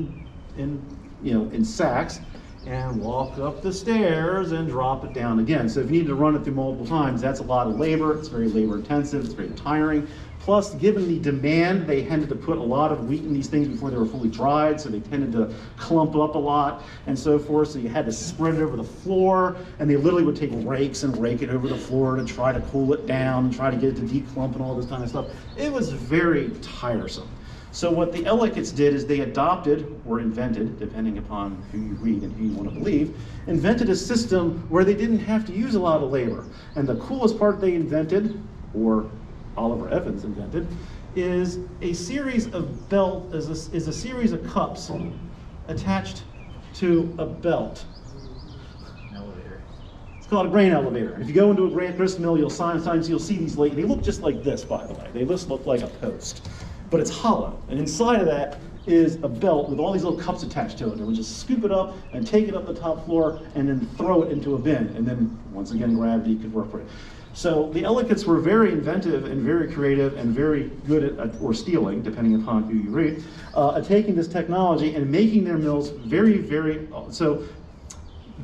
in sacks and walk up the stairs and drop it down again. So if you need to run it through multiple times, that's a lot of labor. It's very labor intensive, it's very tiring. Plus, given the demand, they tended to put a lot of wheat in these things before they were fully dried, so they tended to clump up a lot and so forth. So you had to spread it over the floor, and they literally would take rakes and rake it over the floor to try to cool it down and try to get it to declump and all this kind of stuff. It was very tiresome. So what the Ellicotts did is they adopted, or invented, depending upon who you read and who you want to believe, invented a system where they didn't have to use a lot of labor. And the coolest part they invented, or Oliver Evans invented, is a series of is a series of cups attached to a belt.
Elevator.
It's called a grain elevator. And if you go into a grist mill, sometimes you'll see these they look just like this, by the way. They just look like a post, but it's hollow. And inside of that is a belt with all these little cups attached to it. And we'll just scoop it up and take it up the top floor and then throw it into a bin. And then once again, gravity could work for it. So the Ellicotts were very inventive and very creative and very good at, or stealing, depending upon who you read, at taking this technology and making their mills very, very, so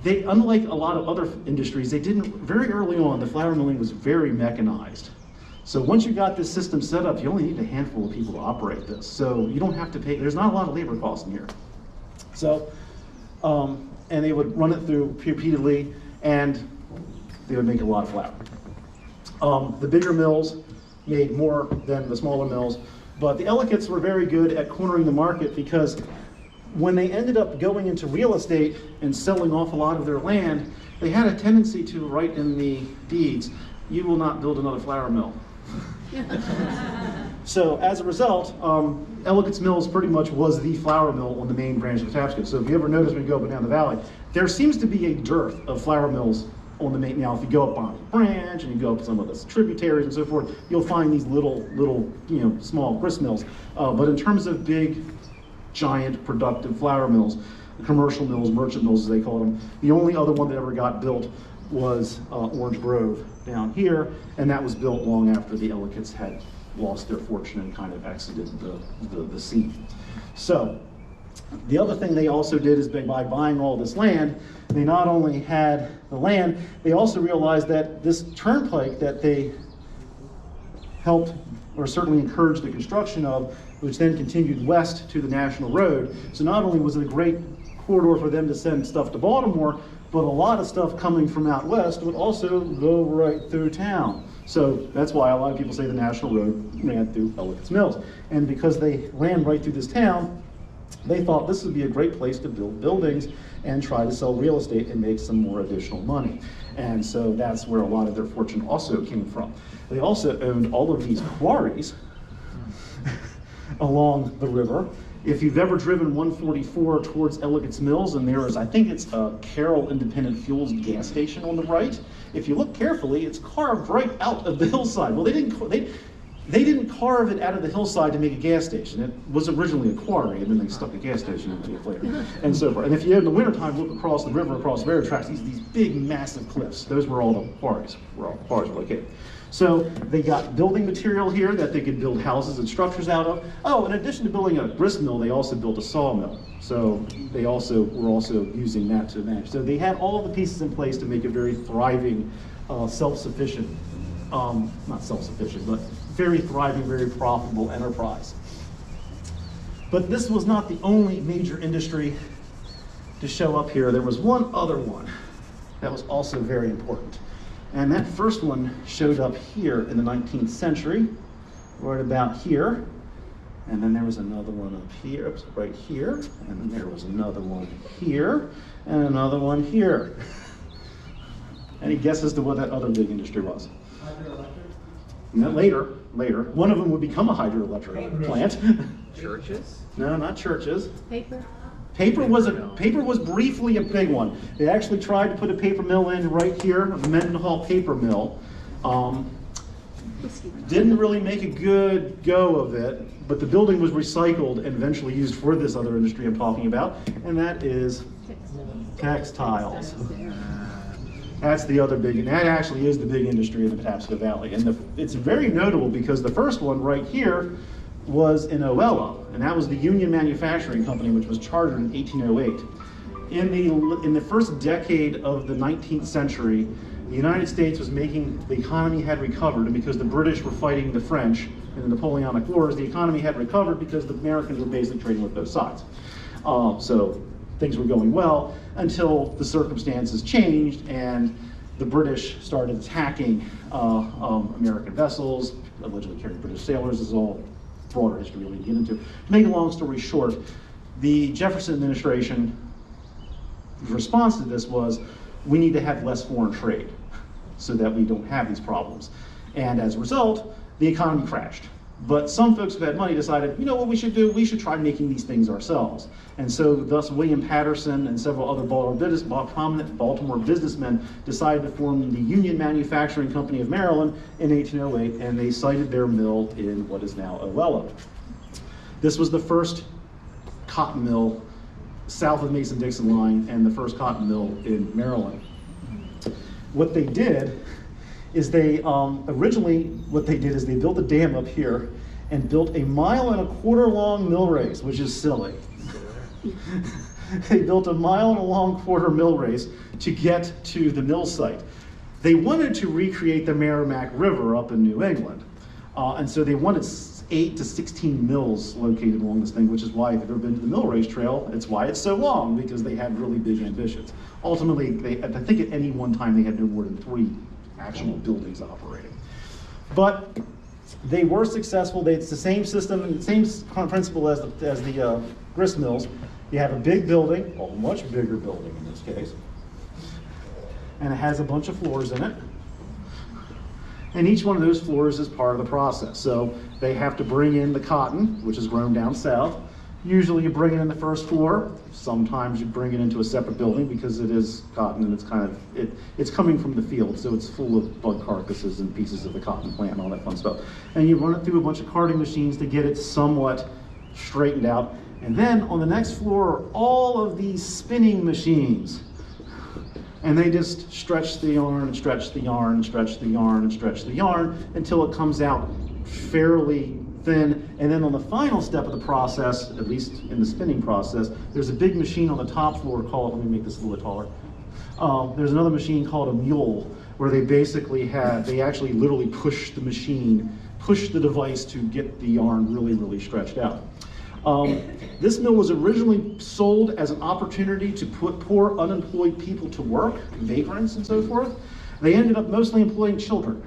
they, unlike a lot of other industries, they didn't, very early on, the flour milling was very mechanized. So once you got this system set up, you only need a handful of people to operate this. So you don't have to pay, there's not a lot of labor costs in here. So, and they would run it through repeatedly, and they would make a lot of flour. The bigger mills made more than the smaller mills, but the Ellicotts were very good at cornering the market, because when they ended up going into real estate and selling off a lot of their land, they had a tendency to write in the deeds, "You will not build another flour mill." So as a result, Ellicotts Mills pretty much was the flour mill on the main branch of Patapsco. So if you ever notice when you go up and down the valley, there seems to be a dearth of flour mills on the main. Now, if you go up on the branch and you go up some of the tributaries and so forth, you'll find these little, small grist mills. But in terms of big, giant, productive flour mills, commercial mills, merchant mills as they call them, the only other one that ever got built was Orange Grove down here, and that was built long after the Ellicotts had lost their fortune and kind of exited the scene. So the other thing they also did is by buying all this land, they not only had the land, they also realized that this turnpike that they helped, or certainly encouraged the construction of, which then continued west to the National Road. So not only was it a great corridor for them to send stuff to Baltimore, but a lot of stuff coming from out west would also go right through town. So that's why a lot of people say the National Road ran through Ellicotts Mills. And because they ran right through this town, they thought this would be a great place to build buildings and try to sell real estate and make some more additional money. And so that's where a lot of their fortune also came from. They also owned all of these quarries along the river. If you've ever driven 144 towards Ellicotts Mills, and there is, I think it's a Carroll Independent Fuels gas station on the right. If you look carefully, it's carved right out of the hillside. Well, they didn't carve it out of the hillside to make a gas station. It was originally a quarry, and then they stuck a gas station into it later, and so forth. And if you in the wintertime look across the river, across the railroad tracks, these big, massive cliffs. Those were all the quarries, were located. So they got building material here that they could build houses and structures out of. Oh, in addition to building a grist mill, they also built a sawmill. So they were also using that to manage. So they had all the pieces in place to make a very thriving, self-sufficient, not self-sufficient, but very thriving, very profitable enterprise. But this was not the only major industry to show up here. There was one other one that was also very important. And that first one showed up here in the 19th century, right about here. And then there was another one up here, right here. And then there was another one here, and another one here. Any guesses to what that other big industry was?
Hydroelectric?
No, later. One of them would become a hydroelectric plant.
Churches?
No, not churches.
Paper?
Paper was briefly a big one. They actually tried to put a paper mill in right here, the Mendenhall paper mill. Didn't really make a good go of it, but the building was recycled and eventually used for this other industry I'm talking about, and that is textiles. That's the other big, and that actually is the big industry in the Patapsco Valley. And it's very notable because the first one right here was in Oella, and that was the Union Manufacturing Company, which was chartered in 1808. In the first decade of the 19th century, the United States was the economy had recovered, and because the British were fighting the French in the Napoleonic Wars, the economy had recovered because the Americans were basically trading with both sides. So things were going well until the circumstances changed and the British started attacking American vessels, allegedly carrying British sailors. This is all broader history we can get into. To make a long story short, the Jefferson administration response to this was, we need to have less foreign trade so that we don't have these problems. And as a result, the economy crashed. But some folks who had money decided, you know what we should do? We should try making these things ourselves. And so thus William Patterson and several other prominent Baltimore businessmen decided to form the Union Manufacturing Company of Maryland in 1808, and they sited their mill in what is now Owella. This was the first cotton mill south of Mason-Dixon line and the first cotton mill in Maryland. What they did is they originally they built a dam up here and built a 1.25 mile long mill race, which is silly. They built a 1.25 mile mill race to get to the mill site. They wanted to recreate the Merrimack River up in New England, and so they wanted 8 to 16 mills located along this thing, which is why if you've ever been to the mill race trail, it's why it's so long, because they had really big ambitions. Ultimately, I think at any one time they had no more than 3 actual buildings operating. But they were successful. It's the same system, the same principle as the grist mills. You have a big building, a much bigger building in this case, and it has a bunch of floors in it. And each one of those floors is part of the process. So they have to bring in the cotton, which is grown down south. Usually you bring it in the first floor. Sometimes you bring it into a separate building because it is cotton and it's coming from the field, so it's full of bug carcasses and pieces of the cotton plant and all that fun stuff. And you run it through a bunch of carding machines to get it somewhat straightened out. And then on the next floor are all of these spinning machines. And they just stretch the yarn and stretch the yarn and stretch the yarn and stretch the yarn until it comes out fairly thin. And then on the final step of the process, at least in the spinning process, there's a big machine on the top floor called, let me make this a little bit taller. There's another machine called a mule, where they actually literally push the device to get the yarn really, really stretched out. This mill was originally sold as an opportunity to put poor unemployed people to work, vagrants and so forth. They ended up mostly employing children.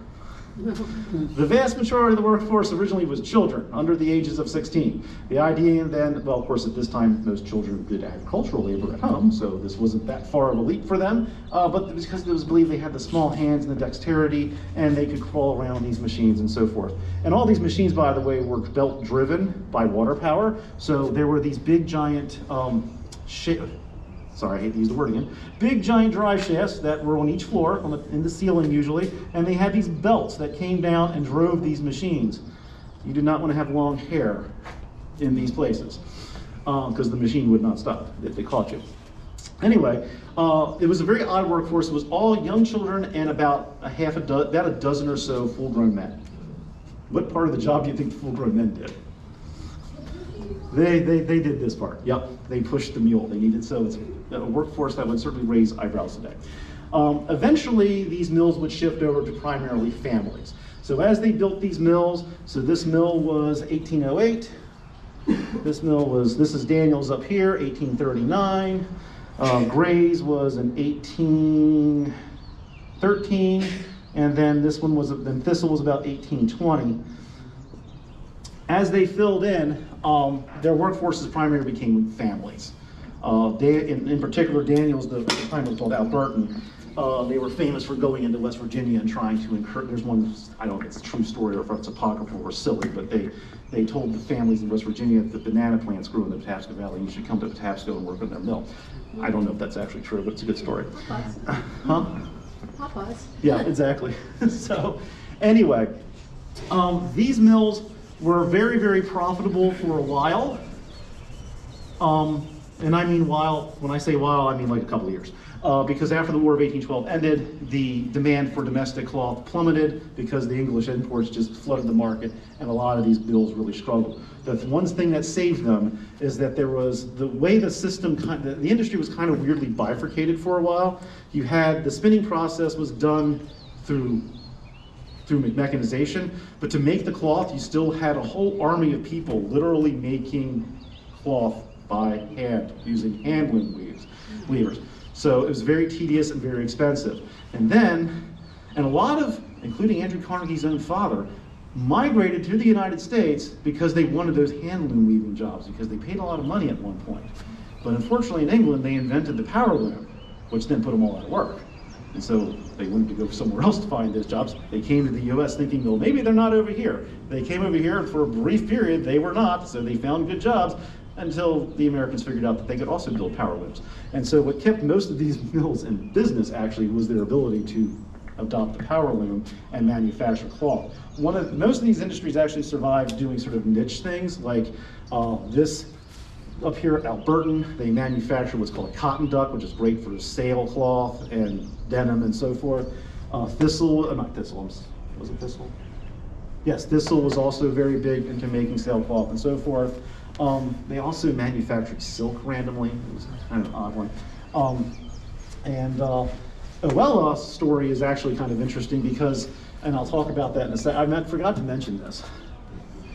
The vast majority of the workforce originally was children under the ages of 16. The idea then, well, of course, at this time, most children did agricultural labor at home, so this wasn't that far of a leap for them, but because it was believed they had the small hands and the dexterity, and they could crawl around these machines and so forth. And all these machines, by the way, were belt driven by water power, so there were these big giant, sorry, I hate to use the word again, big giant drive shafts that were on each floor, in the ceiling usually, and they had these belts that came down and drove these machines. You did not want to have long hair in these places, because the machine would not stop if they caught you. Anyway, it was a very odd workforce. It was all young children and about a dozen or so full-grown men. What part of the job do you think the full-grown men did? They did this part. Yep, they pushed the mule. They needed, so it's a workforce that would certainly raise eyebrows today. Eventually, these mills would shift over to primarily families. So as they built these mills, so this mill was 1808. This is Daniels up here, 1839. Gray's was in 1813, and then Thistle was about 1820. As they filled in, their workforces primarily became families. In particular, Daniels, the time was called Albertan, they were famous for going into West Virginia and trying to encourage, there's one, I don't know if it's a true story or if it's apocryphal or silly, but they told the families in West Virginia that banana plants grew in the Patapsco Valley, you should come to Patapsco and work in their mill. I don't know if that's actually true, but it's a good story. Huh?
Popeyes.
Yeah, exactly. So, anyway, these mills were very, very profitable for a while. And I mean while, when I say while, I mean like a couple of years. Because after the War of 1812 ended, the demand for domestic cloth plummeted because the English imports just flooded the market, and a lot of these mills really struggled. The one thing that saved them is that there was, the way the system, the industry was kind of weirdly bifurcated for a while. You had, the spinning process was done through mechanization, but to make the cloth, you still had a whole army of people literally making cloth by hand, using hand weavers. So it was very tedious and very expensive. And a lot of, including Andrew Carnegie's own father, migrated to the United States because they wanted those hand loom weaving jobs, because they paid a lot of money at one point. But unfortunately in England, they invented the power loom, which then put them all out of work. And so they wanted to go somewhere else to find those jobs. They came to the US thinking, well, maybe they're not over here. They came over here, and for a brief period, they were not, so they found good jobs until the Americans figured out that they could also build power looms. And so what kept most of these mills in business actually was their ability to adopt the power loom and manufacture cloth. Most of these industries actually survived doing sort of niche things like this up here at Alberton. They manufacture what's called a cotton duck, which is great for sailcloth and denim and so forth. Thistle, not thistle, was it thistle? Yes, thistle was also very big into making sailcloth and so forth. They also manufactured silk randomly. It was kind of an odd one. Owella's story is actually kind of interesting because, and I'll talk about that in a second. I forgot to mention this.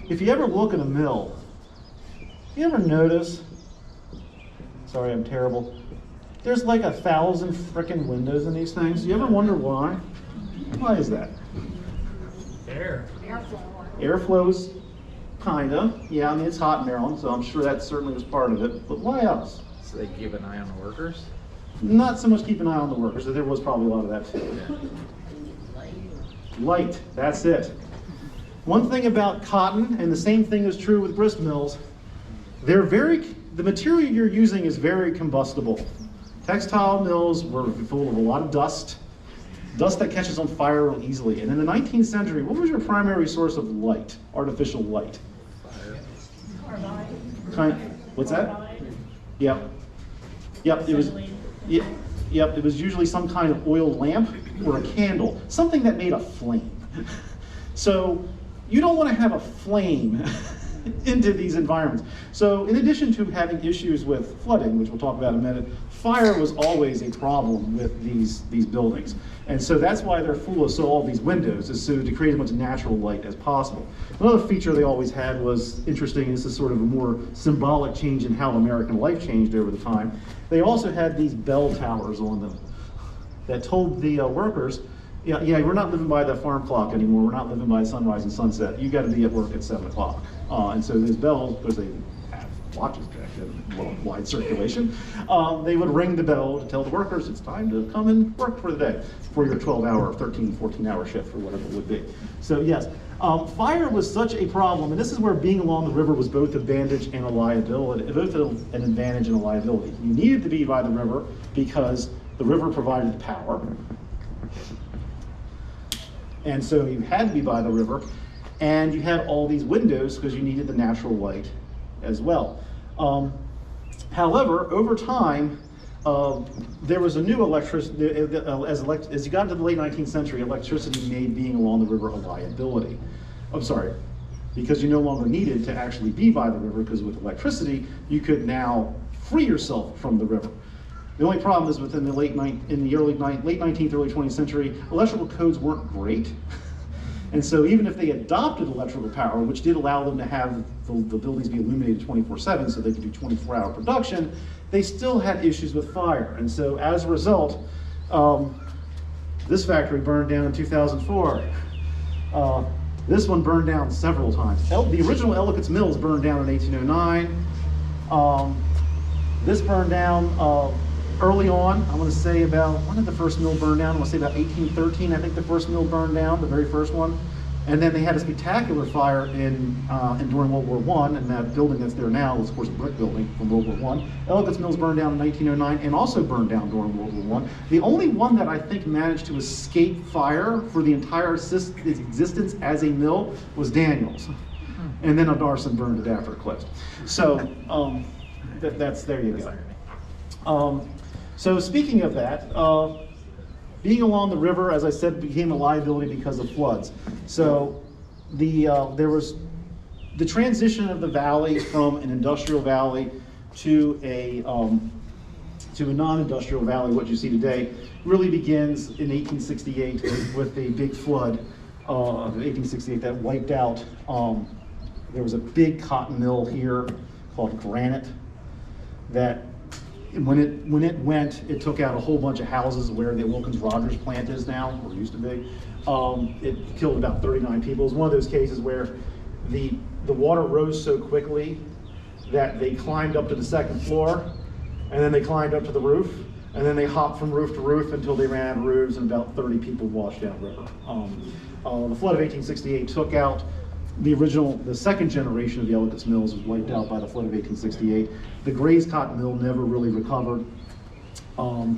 If you ever look at a mill, you ever notice, sorry, I'm terrible, there's like 1,000 frickin' windows in these things. You ever wonder why? Why is that? Airflow's kinda. Yeah, I mean, it's hot in Maryland, so I'm sure that certainly was part of it. But why else?
So they keep an eye on the workers?
Not so much keep an eye on the workers, so there was probably a lot of that too. Light, that's it. One thing about cotton, and the same thing is true with grist mills, the material you're using is very combustible. Textile mills were full of a lot of dust that catches on fire real easily. And in the 19th century, what was your primary source of light, artificial light? Fire. What's that? Yep. Yep, it was. Yep, it was usually some kind of oil lamp or a candle, something that made a flame. So you don't want to have a flame into these environments. So in addition to having issues with flooding, which we'll talk about in a minute, fire was always a problem with these buildings. And so that's why they're full of all these windows, is so to create as much natural light as possible. Another feature they always had was interesting. This is sort of a more symbolic change in how American life changed over the time. They also had these bell towers on them that told the workers, yeah, we're not living by the farm clock anymore. We're not living by sunrise and sunset. You got to be at work at 7 o'clock. And so those bells, because they have watches back then, worldwide circulation, they would ring the bell to tell the workers it's time to come and work for the day, for your 12-hour, 13, 14-hour shift, or whatever it would be. So yes, fire was such a problem, and this is where being along the river was both advantage and a liability, both an advantage and a liability. You needed to be by the river because the river provided power. And so you had to be by the river, and you had all these windows because you needed the natural light as well. However, over time, there was a new electricity, as you got into the late 19th century, electricity made being along the river a liability. I'm sorry, because you no longer needed to actually be by the river, because with electricity, you could now free yourself from the river. The only problem is within the late 19th, early 20th century, electrical codes weren't great. And so even if they adopted electrical power, which did allow them to have the buildings be illuminated 24/7 so they could do 24-hour production, they still had issues with fire. And so as a result, this factory burned down in 2004. This one burned down several times. The original Elkridge Mills burned down in 1809. This burned down early on. I want to say about, when did the first mill burn down? I want to say about 1813, I think the first mill burned down, the very first one. And then they had a spectacular fire during World War I, and that building that's there now is, of course, a brick building from World War I. Elkridge Mills burned down in 1909 and also burned down during World War I. The only one that I think managed to escape fire for the entire its existence as a mill was Daniels. And then a arson burned it after it closed. So there you go. So speaking of that, being along the river, as I said, became a liability because of floods. So there was the transition of the valley from an industrial valley to a non-industrial valley, what you see today, really begins in 1868 with a big flood of 1868 that wiped out. There was a big cotton mill here called Granite that when it went, it took out a whole bunch of houses where the Wilkins Rogers plant is now, or used to be. It killed about 39 people. It was one of those cases where the water rose so quickly that they climbed up to the second floor, and then they climbed up to the roof, and then they hopped from roof to roof until they ran out of roofs, and about 30 people washed downriver. The flood of 1868 took out the second generation of the Elkridge mills was wiped out by the flood of 1868. The Gray's cotton mill never really recovered. The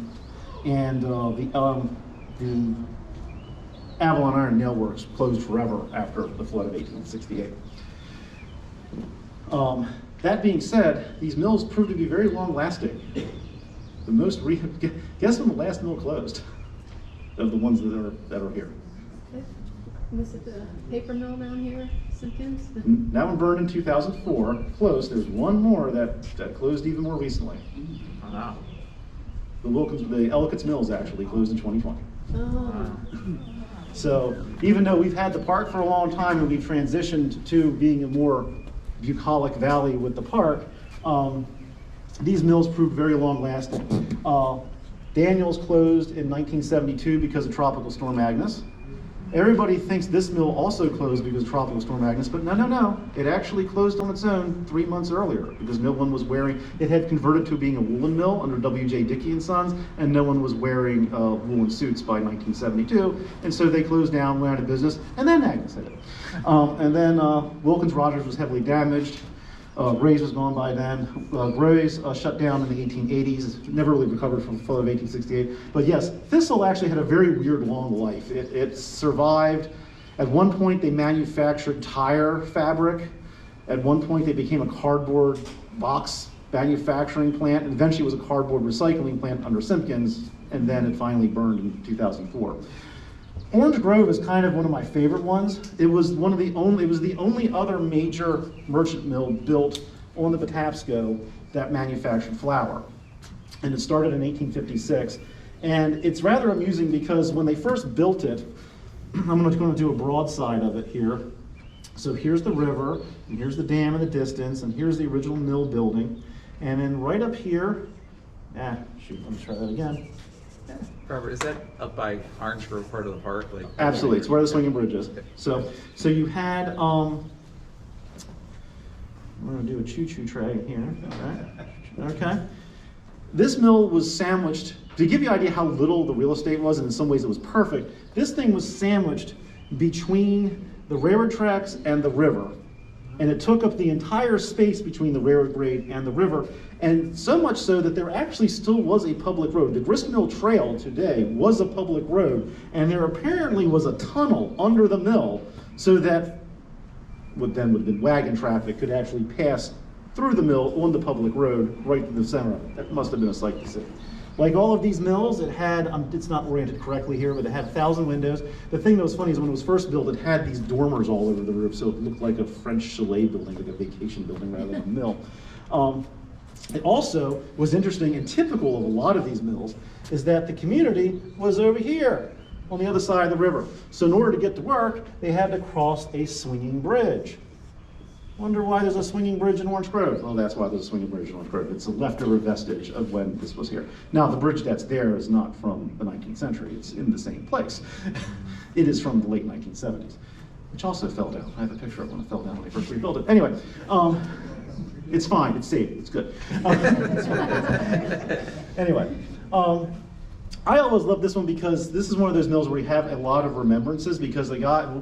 Avalon Iron Nail Works closed forever after the flood of 1868. That being said, these mills proved to be very long lasting. Guess when the last mill closed of the ones that are here?
Was it the paper mill down here, Simpkins?
That one burned in 2004, closed. There's one more that closed even more recently.
Wow.
The Elkridge Mills actually closed in 2020.
Oh.
So even though we've had the park for a long time and we've transitioned to being a more bucolic valley with the park, these mills proved very long lasting. Daniels closed in 1972 because of Tropical Storm Agnes. Everybody thinks this mill also closed because of Tropical Storm Agnes, but no. It actually closed on its own 3 months earlier because no one was it had converted to being a woolen mill under W.J. Dickey and Sons, and no one was wearing woolen suits by 1972, and so they closed down, went out of business, and then Agnes hit it. And then Wilkins Rogers was heavily damaged. Gray's was gone by then. Gray's shut down in the 1880s, never really recovered from the flood of 1868. But yes, Thistle actually had a very weird long life. It survived. At one point they manufactured tire fabric. At one point they became a cardboard box manufacturing plant, and eventually it was a cardboard recycling plant under Simpkins, and then it finally burned in 2004. Orange Grove is kind of one of my favorite ones. It was the only other major merchant mill built on the Patapsco that manufactured flour. And it started in 1856. And it's rather amusing because when they first built it, I'm going to do a broadside of it here. So here's the river, and here's the dam in the distance, and here's the original mill building. And then right up here, let me try that again.
Robert, is that up by Orange Grove part of the park?
Absolutely, it's where the swinging bridge is. So you had, I'm going to do a choo-choo tray here. Okay. This mill was sandwiched, to give you an idea how little the real estate was, and in some ways it was perfect, this thing was sandwiched between the railroad tracks and the river. And it took up the entire space between the railroad grade and the river, and so much so that there actually still was a public road. The Gristmill Trail today was a public road, and there apparently was a tunnel under the mill so that what then would have been wagon traffic could actually pass through the mill on the public road right to the center of it. That must have been a sight to see. Like all of these mills, it had, it's not oriented correctly here, but it had 1,000 windows. The thing that was funny is when it was first built, it had these dormers all over the roof, so it looked like a French chalet building, like a vacation building rather than a mill. It also was interesting and typical of a lot of these mills is that the community was over here on the other side of the river. So in order to get to work, they had to cross a swinging bridge. Wonder why there's a swinging bridge in Orange Grove? Well, that's why there's a swinging bridge in Orange Grove. It's a leftover vestige of when this was here. Now, the bridge that's there is not from the 19th century. It's in the same place. It is from the late 1970s, which also fell down. I have a picture of when it fell down when they first rebuilt it. Anyway, it's fine. It's safe. It's good. Anyway, I always love this one because this is one of those mills where we have a lot of remembrances because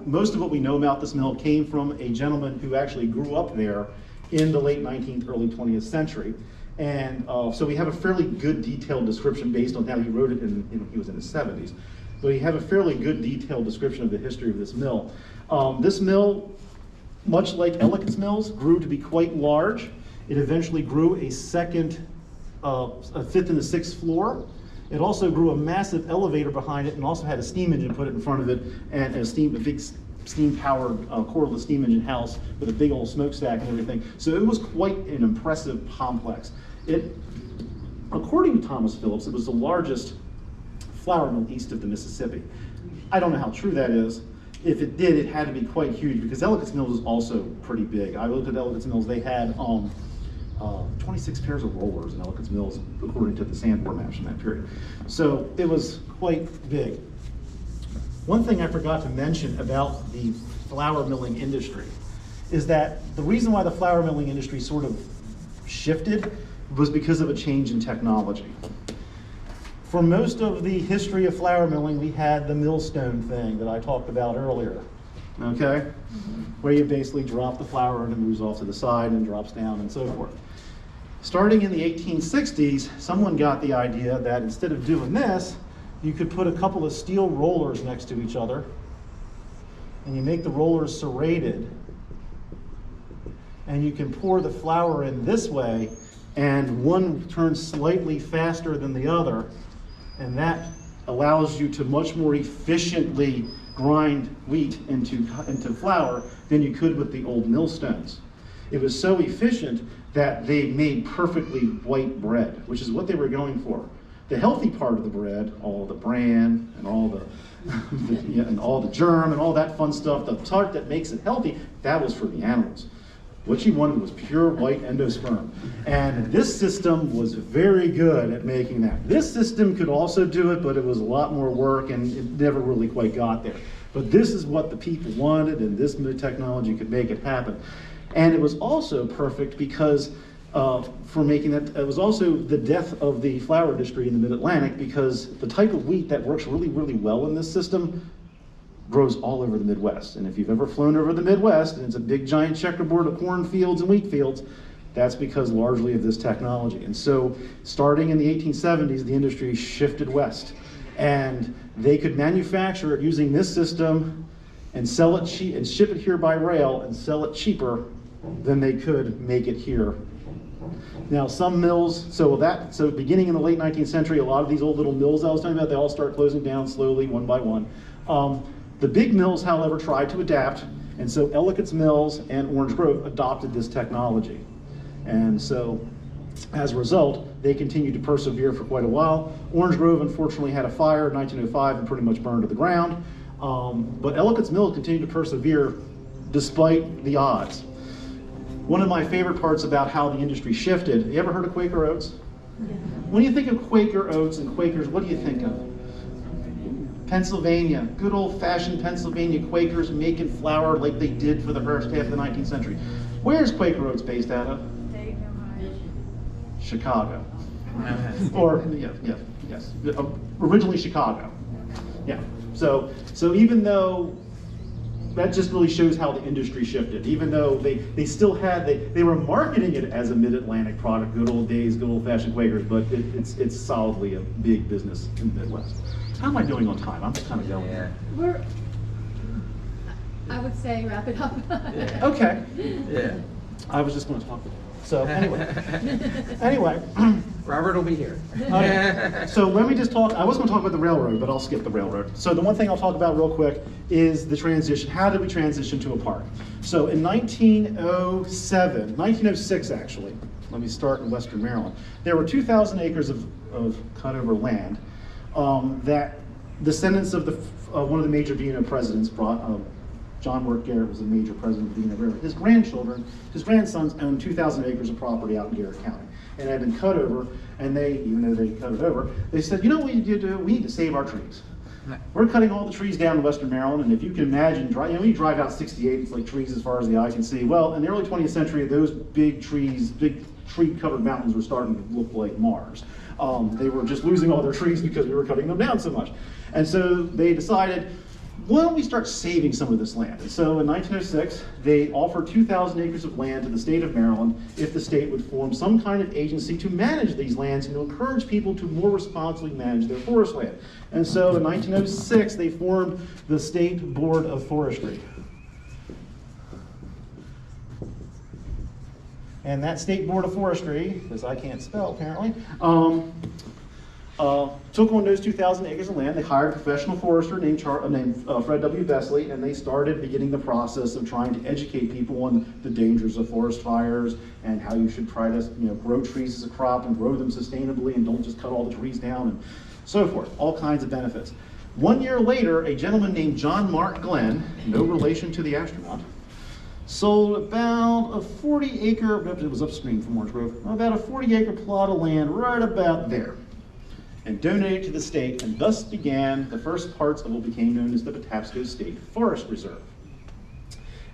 most of what we know about this mill came from a gentleman who actually grew up there in the late 19th, early 20th century. And so we have a fairly good detailed description based on how he wrote it he was in his 70s. But we have a fairly good detailed description of the history of this mill. This mill, much like Ellicott's mills, grew to be quite large. It eventually grew a fifth and a sixth floor. It also grew a massive elevator behind it and also had a steam engine put it in front of it and a big steam-powered cordless steam engine house with a big old smokestack and everything. So it was quite an impressive complex. According to Thomas Phillips, it was the largest flour mill east of the Mississippi. I don't know how true that is. If it did, it had to be quite huge because Ellicott's Mills is also pretty big. I looked at Ellicott's Mills. They had 26 pairs of rollers in Elkridge Mills, according to the Sanborn maps from that period. So it was quite big. One thing I forgot to mention about the flour milling industry is that the reason why the flour milling industry sort of shifted was because of a change in technology. For most of the history of flour milling, we had the millstone thing that I talked about earlier, okay? Where you basically drop the flour and it moves off to the side and drops down and so forth. Starting in the 1860s, someone got the idea that instead of doing this, you could put a couple of steel rollers next to each other, and you make the rollers serrated, and you can pour the flour in this way, and one turns slightly faster than the other, and that allows you to much more efficiently grind wheat into flour than you could with the old millstones. It was so efficient that they made perfectly white bread, which is what they were going for. The healthy part of the bread, all the bran and all the and all the germ and all that fun stuff, the part that makes it healthy, that was for the animals. What you wanted was pure white endosperm. And this system was very good at making that. This system could also do it, but it was a lot more work and it never really quite got there. But this is what the people wanted, and this new technology could make it happen. And it was also perfect because for making that, it was also the death of the flour industry in the mid-Atlantic, because the type of wheat that works really, really well in this system grows all over the Midwest. And if you've ever flown over the Midwest and it's a big giant checkerboard of cornfields and wheat fields, that's because largely of this technology. And so starting in the 1870s, the industry shifted west, and they could manufacture it using this system and sell it cheap and ship it here by rail and sell it cheaper than they could make it here. Now some mills, so beginning in the late 19th century, a lot of these old little mills I was talking about, they all start closing down slowly, one by one. The big mills, however, tried to adapt, and so Ellicott Mills and Orange Grove adopted this technology. And so, as a result, they continued to persevere for quite a while. Orange Grove, unfortunately, had a fire in 1905 and pretty much burned to the ground. But Ellicott Mills continued to persevere despite the odds. One of my favorite parts about how the industry shifted, you ever heard of Quaker Oats? Yeah. When you think of Quaker Oats and Quakers, what do you think of? Pennsylvania, good old-fashioned Pennsylvania Quakers making flour like they did for the first half of the 19th century. Where's Quaker Oats based out of? Chicago. Or, yes, originally Chicago. Yeah, so even though, that just really shows how the industry shifted. Even though they still had, they were marketing it as a mid-Atlantic product, good old days, good old-fashioned Quakers, but it's solidly a big business in the Midwest. How am I doing on time? I'm just kind of going.
Yeah. I would say wrap it up.
Okay.
Yeah.
I was just going to talk about it. So anyway.
Robert will be here.
So let me just talk, I was going to talk about the railroad, but I'll skip the railroad. So the one thing I'll talk about real quick is the transition. How did we transition to a park? So in 1906 actually, let me start in Western Maryland, there were 2,000 acres of cut over land that descendants of one of the major DNR presidents brought. John Work Garrett was a major president of the DNR. His grandsons owned 2,000 acres of property out in Garrett County, and it had been cut over. And they, even though they cut it over, they said, you know what you do? We need to save our trees. We're cutting all the trees down in Western Maryland, and if you can imagine, when you drive out 68, it's like trees as far as the eye can see. Well, in the early 20th century, those big tree-covered mountains were starting to look like Mars. They were just losing all their trees because we were cutting them down so much. And so they decided, why don't we start saving some of this land? And so in 1906, they offered 2,000 acres of land to the state of Maryland if the state would form some kind of agency to manage these lands and to encourage people to more responsibly manage their forest land. And so in 1906, they formed the State Board of Forestry. And that State Board of Forestry, because I can't spell apparently, took on those 2,000 acres of land. They hired a professional forester named Fred W. Vesley, and they started beginning the process of trying to educate people on the dangers of forest fires and how you should try to grow trees as a crop and grow them sustainably and don't just cut all the trees down and so forth, all kinds of benefits. 1 year later, a gentleman named John Mark Glenn, no relation to the astronaut, sold about a 40-acre, it was upstream from Orange Grove, about a 40-acre plot of land right about there, and donated to the state, and thus began the first parts of what became known as the Patapsco State Forest Reserve.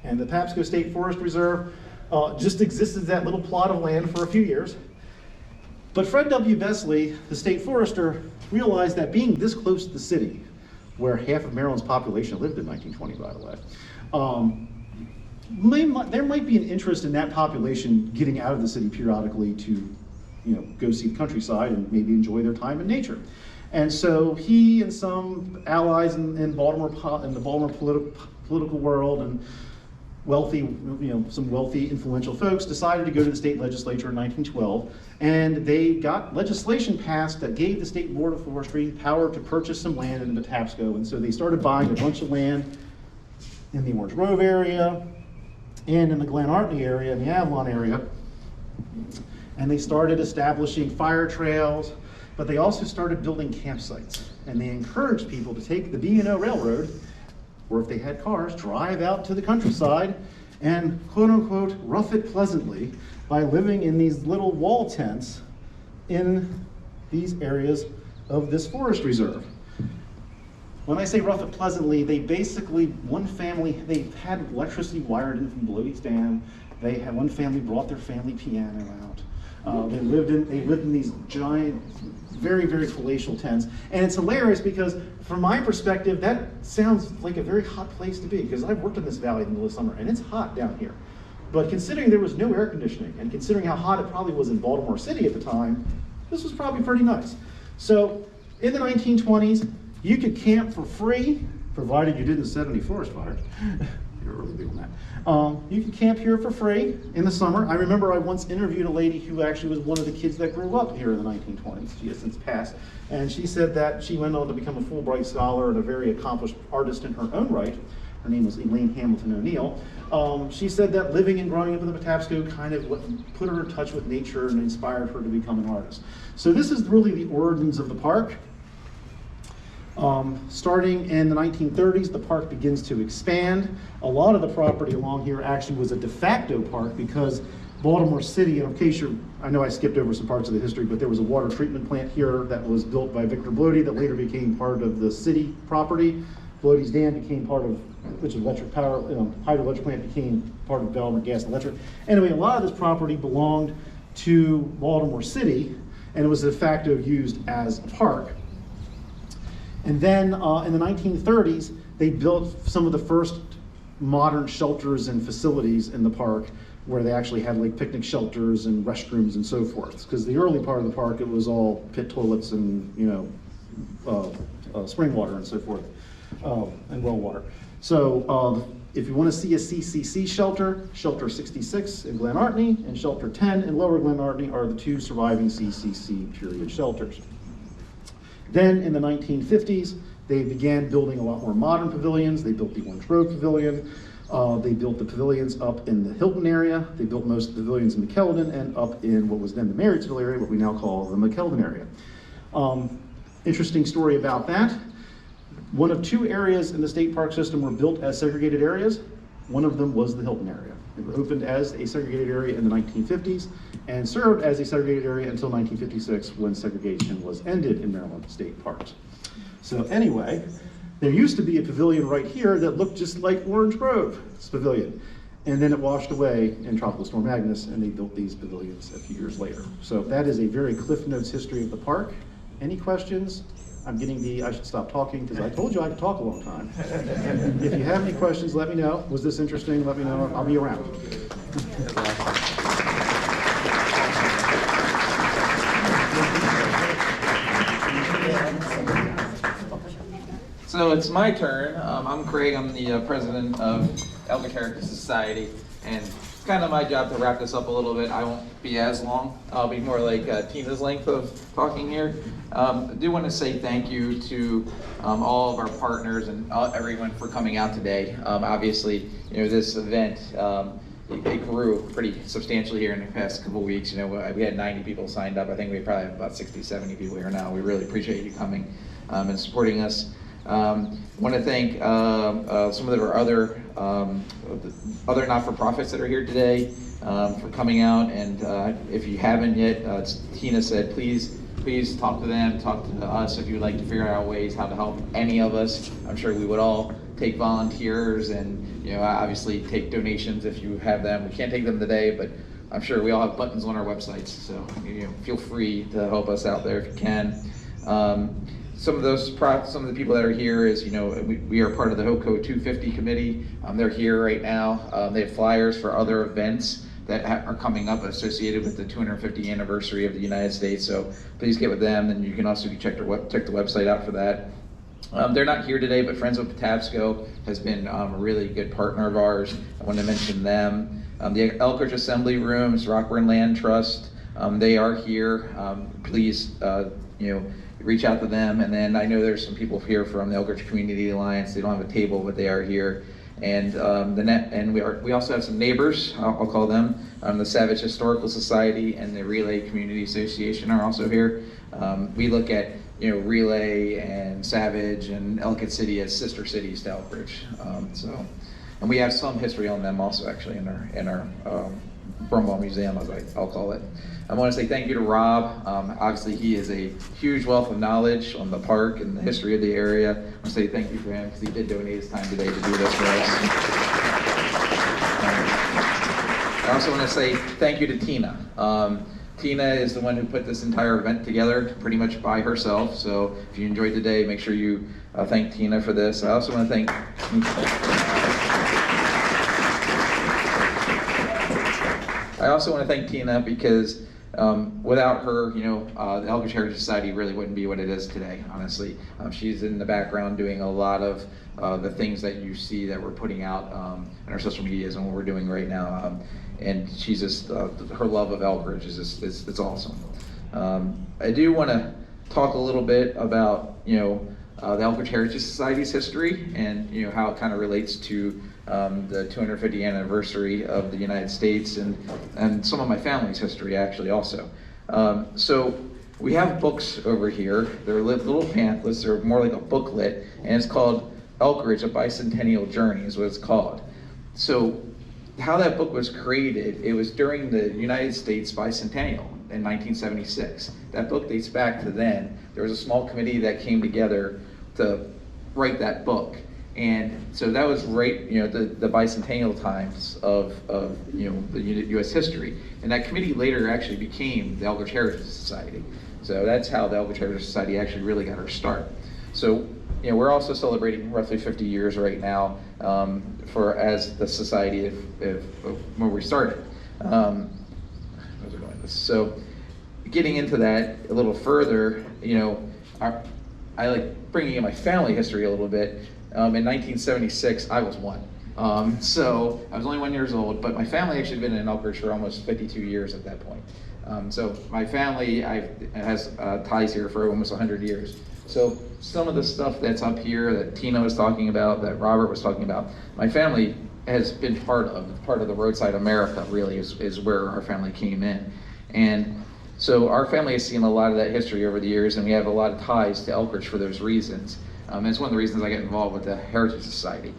And the Patapsco State Forest Reserve just existed as that little plot of land for a few years. But Fred W. Besley, the state forester, realized that being this close to the city, where half of Maryland's population lived in 1920, by the way, there might be an interest in that population getting out of the city periodically to, go see the countryside and maybe enjoy their time in nature. And so he and some allies in Baltimore, in the Baltimore political world, and some wealthy, influential folks decided to go to the state legislature in 1912, and they got legislation passed that gave the State Board of Forestry power to purchase some land in the Patapsco. And so they started buying a bunch of land in the Orange Grove area and in the Glenartney area, in the Avalon area. And they started establishing fire trails, but they also started building campsites. And they encouraged people to take the B&O Railroad, or if they had cars, drive out to the countryside and quote unquote rough it pleasantly by living in these little wall tents in these areas of this forest reserve. When I say rough it pleasantly, they basically, one family, they had electricity wired in from below East Dam. One family brought their family piano out. They lived in these giant, very, very palatial tents. And it's hilarious because from my perspective, that sounds like a very hot place to be, because I've worked in this valley in the middle of summer and it's hot down here. But considering there was no air conditioning and considering how hot it probably was in Baltimore City at the time, this was probably pretty nice. So in the 1920s, you could camp for free, provided you didn't set any forest fires. You're really doing that. You could camp here for free in the summer. I remember I once interviewed a lady who actually was one of the kids that grew up here in the 1920s. She has since passed. And she said that she went on to become a Fulbright scholar and a very accomplished artist in her own right. Her name was Elaine Hamilton O'Neill. She said that living and growing up in the Patapsco kind of put her in touch with nature and inspired her to become an artist. So this is really the origins of the park. Starting in the 1930s, the park begins to expand. A lot of the property along here actually was a de facto park because Baltimore City, and in case I know I skipped over some parts of the history, but there was a water treatment plant here that was built by Victor Blody that later became part of the city property. Blody's Dam became part of, which is electric power, hydroelectric plant became part of Baltimore Gas and Electric. Anyway, a lot of this property belonged to Baltimore City, and it was de facto used as a park. And then in the 1930s, they built some of the first modern shelters and facilities in the park, where they actually had like picnic shelters and restrooms and so forth. Because the early part of the park, it was all pit toilets and spring water and so forth, and well water. So if you want to see a CCC shelter, Shelter 66 in Glenartney and Shelter 10 in Lower Glenartney are the two surviving CCC period shelters. Then in the 1950s, they began building a lot more modern pavilions. They built the Orange Grove Pavilion. They built the pavilions up in the Hilton area. They built most of the pavilions in McKeldin and up in what was then the Marriottsville area, what we now call the McKeldin area. Interesting story about that. One of two areas in the state park system were built as segregated areas. One of them was the Hilton area. It opened as a segregated area in the 1950s and served as a segregated area until 1956 when segregation was ended in Maryland state parks. So anyway, there used to be a pavilion right here that looked just like Orange Grove's pavilion. And then it washed away in Tropical Storm Agnes, and they built these pavilions a few years later. So that is a very Cliff Notes history of the park. Any questions? I'm getting I should stop talking because I told you I could talk a long time. If you have any questions, let me know. Was this interesting? Let me know. I'll be around.
So it's my turn. I'm Craig. I'm the president of Elkridge Heritage Society, and it's kind of my job to wrap this up a little bit. I won't be as long. I'll be more like Tina's length of talking here. I do want to say thank you to all of our partners and everyone for coming out today. Obviously, this event it grew pretty substantially here in the past couple of weeks. We had 90 people signed up. I think we probably have about 60, 70 people here now. We really appreciate you coming and supporting us. Want to thank some of our other not-for-profits that are here today for coming out. And if you haven't yet, as Tina said, please talk to them, talk to us if you would like to figure out ways how to help any of us. I'm sure we would all take volunteers and obviously take donations if you have them. We can't take them today, but I'm sure we all have buttons on our websites, so feel free to help us out there if you can. Some of the people that are here is, we are part of the HoCo250 committee. They're here right now. They have flyers for other events that are coming up associated with the 250th anniversary of the United States. So please get with them, and you can also check the website out for that. They're not here today, but Friends of Patapsco has been a really good partner of ours. I want to mention them. The Elkridge Assembly Rooms, Rockburn Land Trust, they are here. Please, reach out to them. And then I know there's some people here from the Elkridge Community Alliance. They don't have a table, but they are here. And we also have some neighbors, I'll call them. The Savage Historical Society and the Relay Community Association are also here. We look at Relay and Savage and Ellicott City as sister cities to Elkridge. And we have some history on them also actually in our Brumbaugh Museum, as I'll call it. I want to say thank you to Rob. Obviously, he is a huge wealth of knowledge on the park and the history of the area. I want to say thank you for him because he did donate his time today to do this for us. I also want to say thank you to Tina. Tina is the one who put this entire event together pretty much by herself. So if you enjoyed today, make sure you thank Tina for this. I also want to thank Tina because without her, the Elkridge Heritage Society really wouldn't be what it is today, honestly. She's in the background doing a lot of the things that you see that we're putting out in our social medias and what we're doing right now. And she's just, her love of Elkridge is just, it's awesome. I do want to talk a little bit about, the Elkridge Heritage Society's history and, how it kind of relates to the 250th anniversary of the United States and some of my family's history actually also. So we have books over here. They're little pamphlets. They're more like a booklet, and it's called Elkridge, A Bicentennial Journey is what it's called. So how that book was created, it was during the United States bicentennial in 1976. That book dates back to then. There was a small committee that came together to write that book. And so that was right, the bicentennial times of the U.S. history. And that committee later actually became the Elkridge Heritage Society. So that's how the Elkridge Heritage Society actually really got her start. So, we're also celebrating roughly 50 years right now as the society of when we started. So getting into that a little further, I like bringing in my family history a little bit. In 1976, I was one. So I was only 1 year old, but my family actually been in Elkridge for almost 52 years at that point. So my family has ties here for almost 100 years. So some of the stuff that's up here that Tina was talking about, that Robert was talking about, my family has been part of the Roadside America, really, is where our family came in. And so our family has seen a lot of that history over the years, and we have a lot of ties to Elkridge for those reasons. And it's one of the reasons I get involved with the Heritage Society.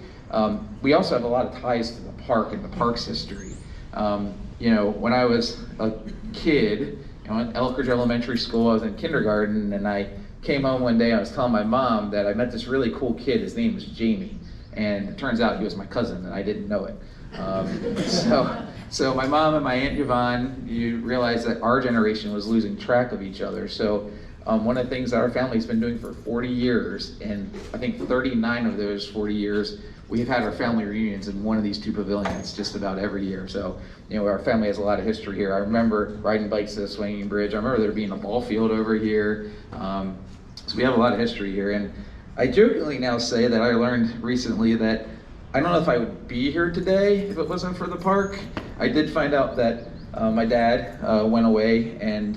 We also have a lot of ties to the park and the park's history. When I was a kid, at Elkridge Elementary School, I was in kindergarten, and I came home one day, I was telling my mom that I met this really cool kid, his name was Jamie, and it turns out he was my cousin, and I didn't know it. So my mom and my Aunt Yvonne, you realize that our generation was losing track of each other. So one of the things that our family's been doing for 40 years, and I think 39 of those 40 years, we've had our family reunions in one of these two pavilions just about every year. So, our family has a lot of history here. I remember riding bikes to the Swinging Bridge. I remember there being a ball field over here. So we have a lot of history here. And I jokingly now say that I learned recently that I don't know if I would be here today if it wasn't for the park. I did find out that my dad went away and,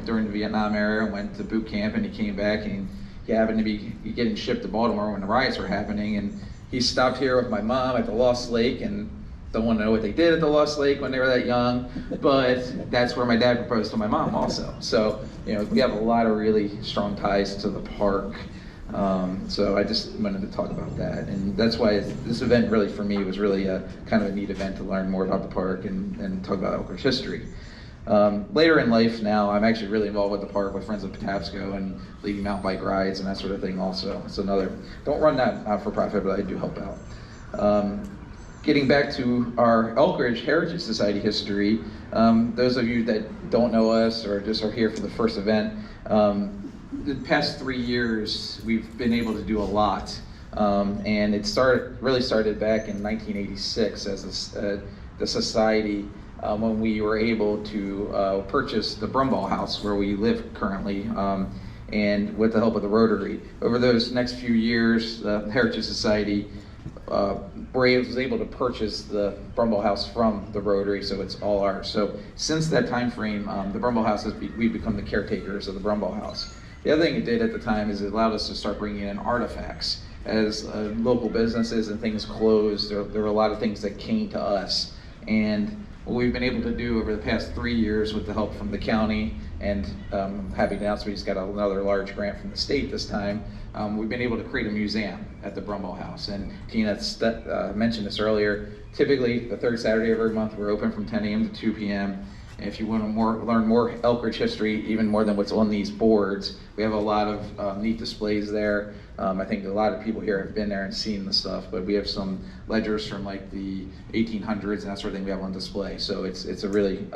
during the Vietnam era, went to boot camp, and he came back, and he happened to be getting shipped to Baltimore when the riots were happening. And he stopped here with my mom at the Lost Lake, and don't want to know what they did at the Lost Lake when they were that young, but that's where my dad proposed to my mom also. So, we have a lot of really strong ties to the park. So I just wanted to talk about that, and that's why this event really for me was really a kind of a neat event to learn more about the park and talk about Elkridge history. Later in life now, I'm actually really involved with the park with Friends of Patapsco and leading mountain bike rides and that sort of thing also. It's another, don't run that for profit, but I do help out. Getting back to our Elkridge Heritage Society history, those of you that don't know us or just are here for the first event, the past 3 years we've been able to do a lot, and it really started back in 1986 as the society when we were able to purchase the Brumball House where we live currently, and with the help of the Rotary. Over those next few years, the Heritage Society was able to purchase the Brumball House from the Rotary, so it's all ours. So since that time frame, the Brumball House, we've become the caretakers of the Brumball House. The other thing it did at the time is it allowed us to start bringing in artifacts. As local businesses and things closed, there were a lot of things that came to us. And what we've been able to do over the past 3 years with the help from the county, and happy to announce we just got another large grant from the state this time, we've been able to create a museum at the Brumball House. And Tina mentioned this earlier. Typically, the third Saturday of every month, we're open from 10 a.m. to 2 p.m. And if you want to learn more Elkridge history, even more than what's on these boards, we have a lot of neat displays there. I think a lot of people here have been there and seen the stuff, but we have some ledgers from like the 1800s and that sort of thing we have on display. So it's a really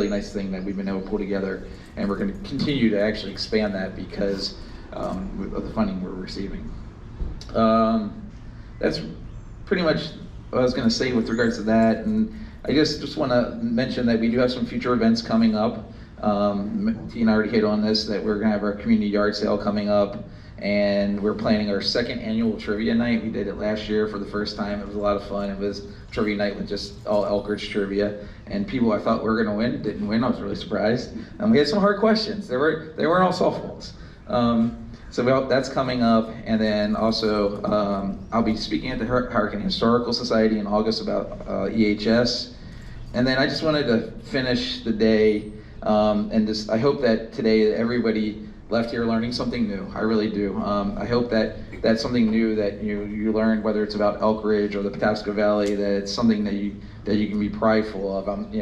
nice thing that we've been able to pull together, and we're going to continue to actually expand that because of the funding we're receiving. That's pretty much what I was going to say with regards to that. And I just want to mention that we do have some future events coming up. Tina already hit on this, that we're going to have our community yard sale coming up, and we're planning our second annual trivia night. We did it last year for the first time. It was a lot of fun. It was trivia night with just all Elkridge trivia, and people I thought were going to win didn't win. I was really surprised. We had some hard questions. They weren't all softballs. So that's coming up, and then also I'll be speaking at the Hurricane Historical Society in August about EHS. And then I just wanted to finish the day, and just I hope that today everybody left here learning something new. I really do. I hope that that's something new that you learned, whether it's about Elkridge or the Patapsco Valley, that it's something that you can be prideful of.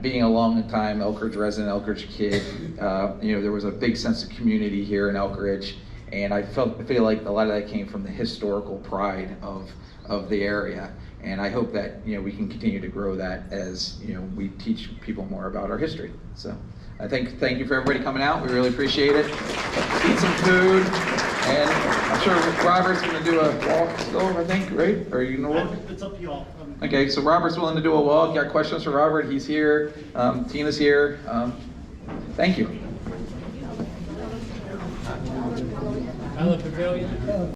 Being a long time Elkridge resident, Elkridge kid, there was a big sense of community here in Elkridge, and I feel like a lot of that came from the historical pride of the area. And I hope that we can continue to grow that as we teach people more about our history. So I thank you for everybody coming out. We really appreciate it. Eat some food, and I'm sure Robert's going to do a walk still, I think, right? Are you going to walk?
It's up to y'all.
Okay, so Robert's willing to do a walk. Got questions for Robert? He's here. Tina's here. Thank you.
Pavilion.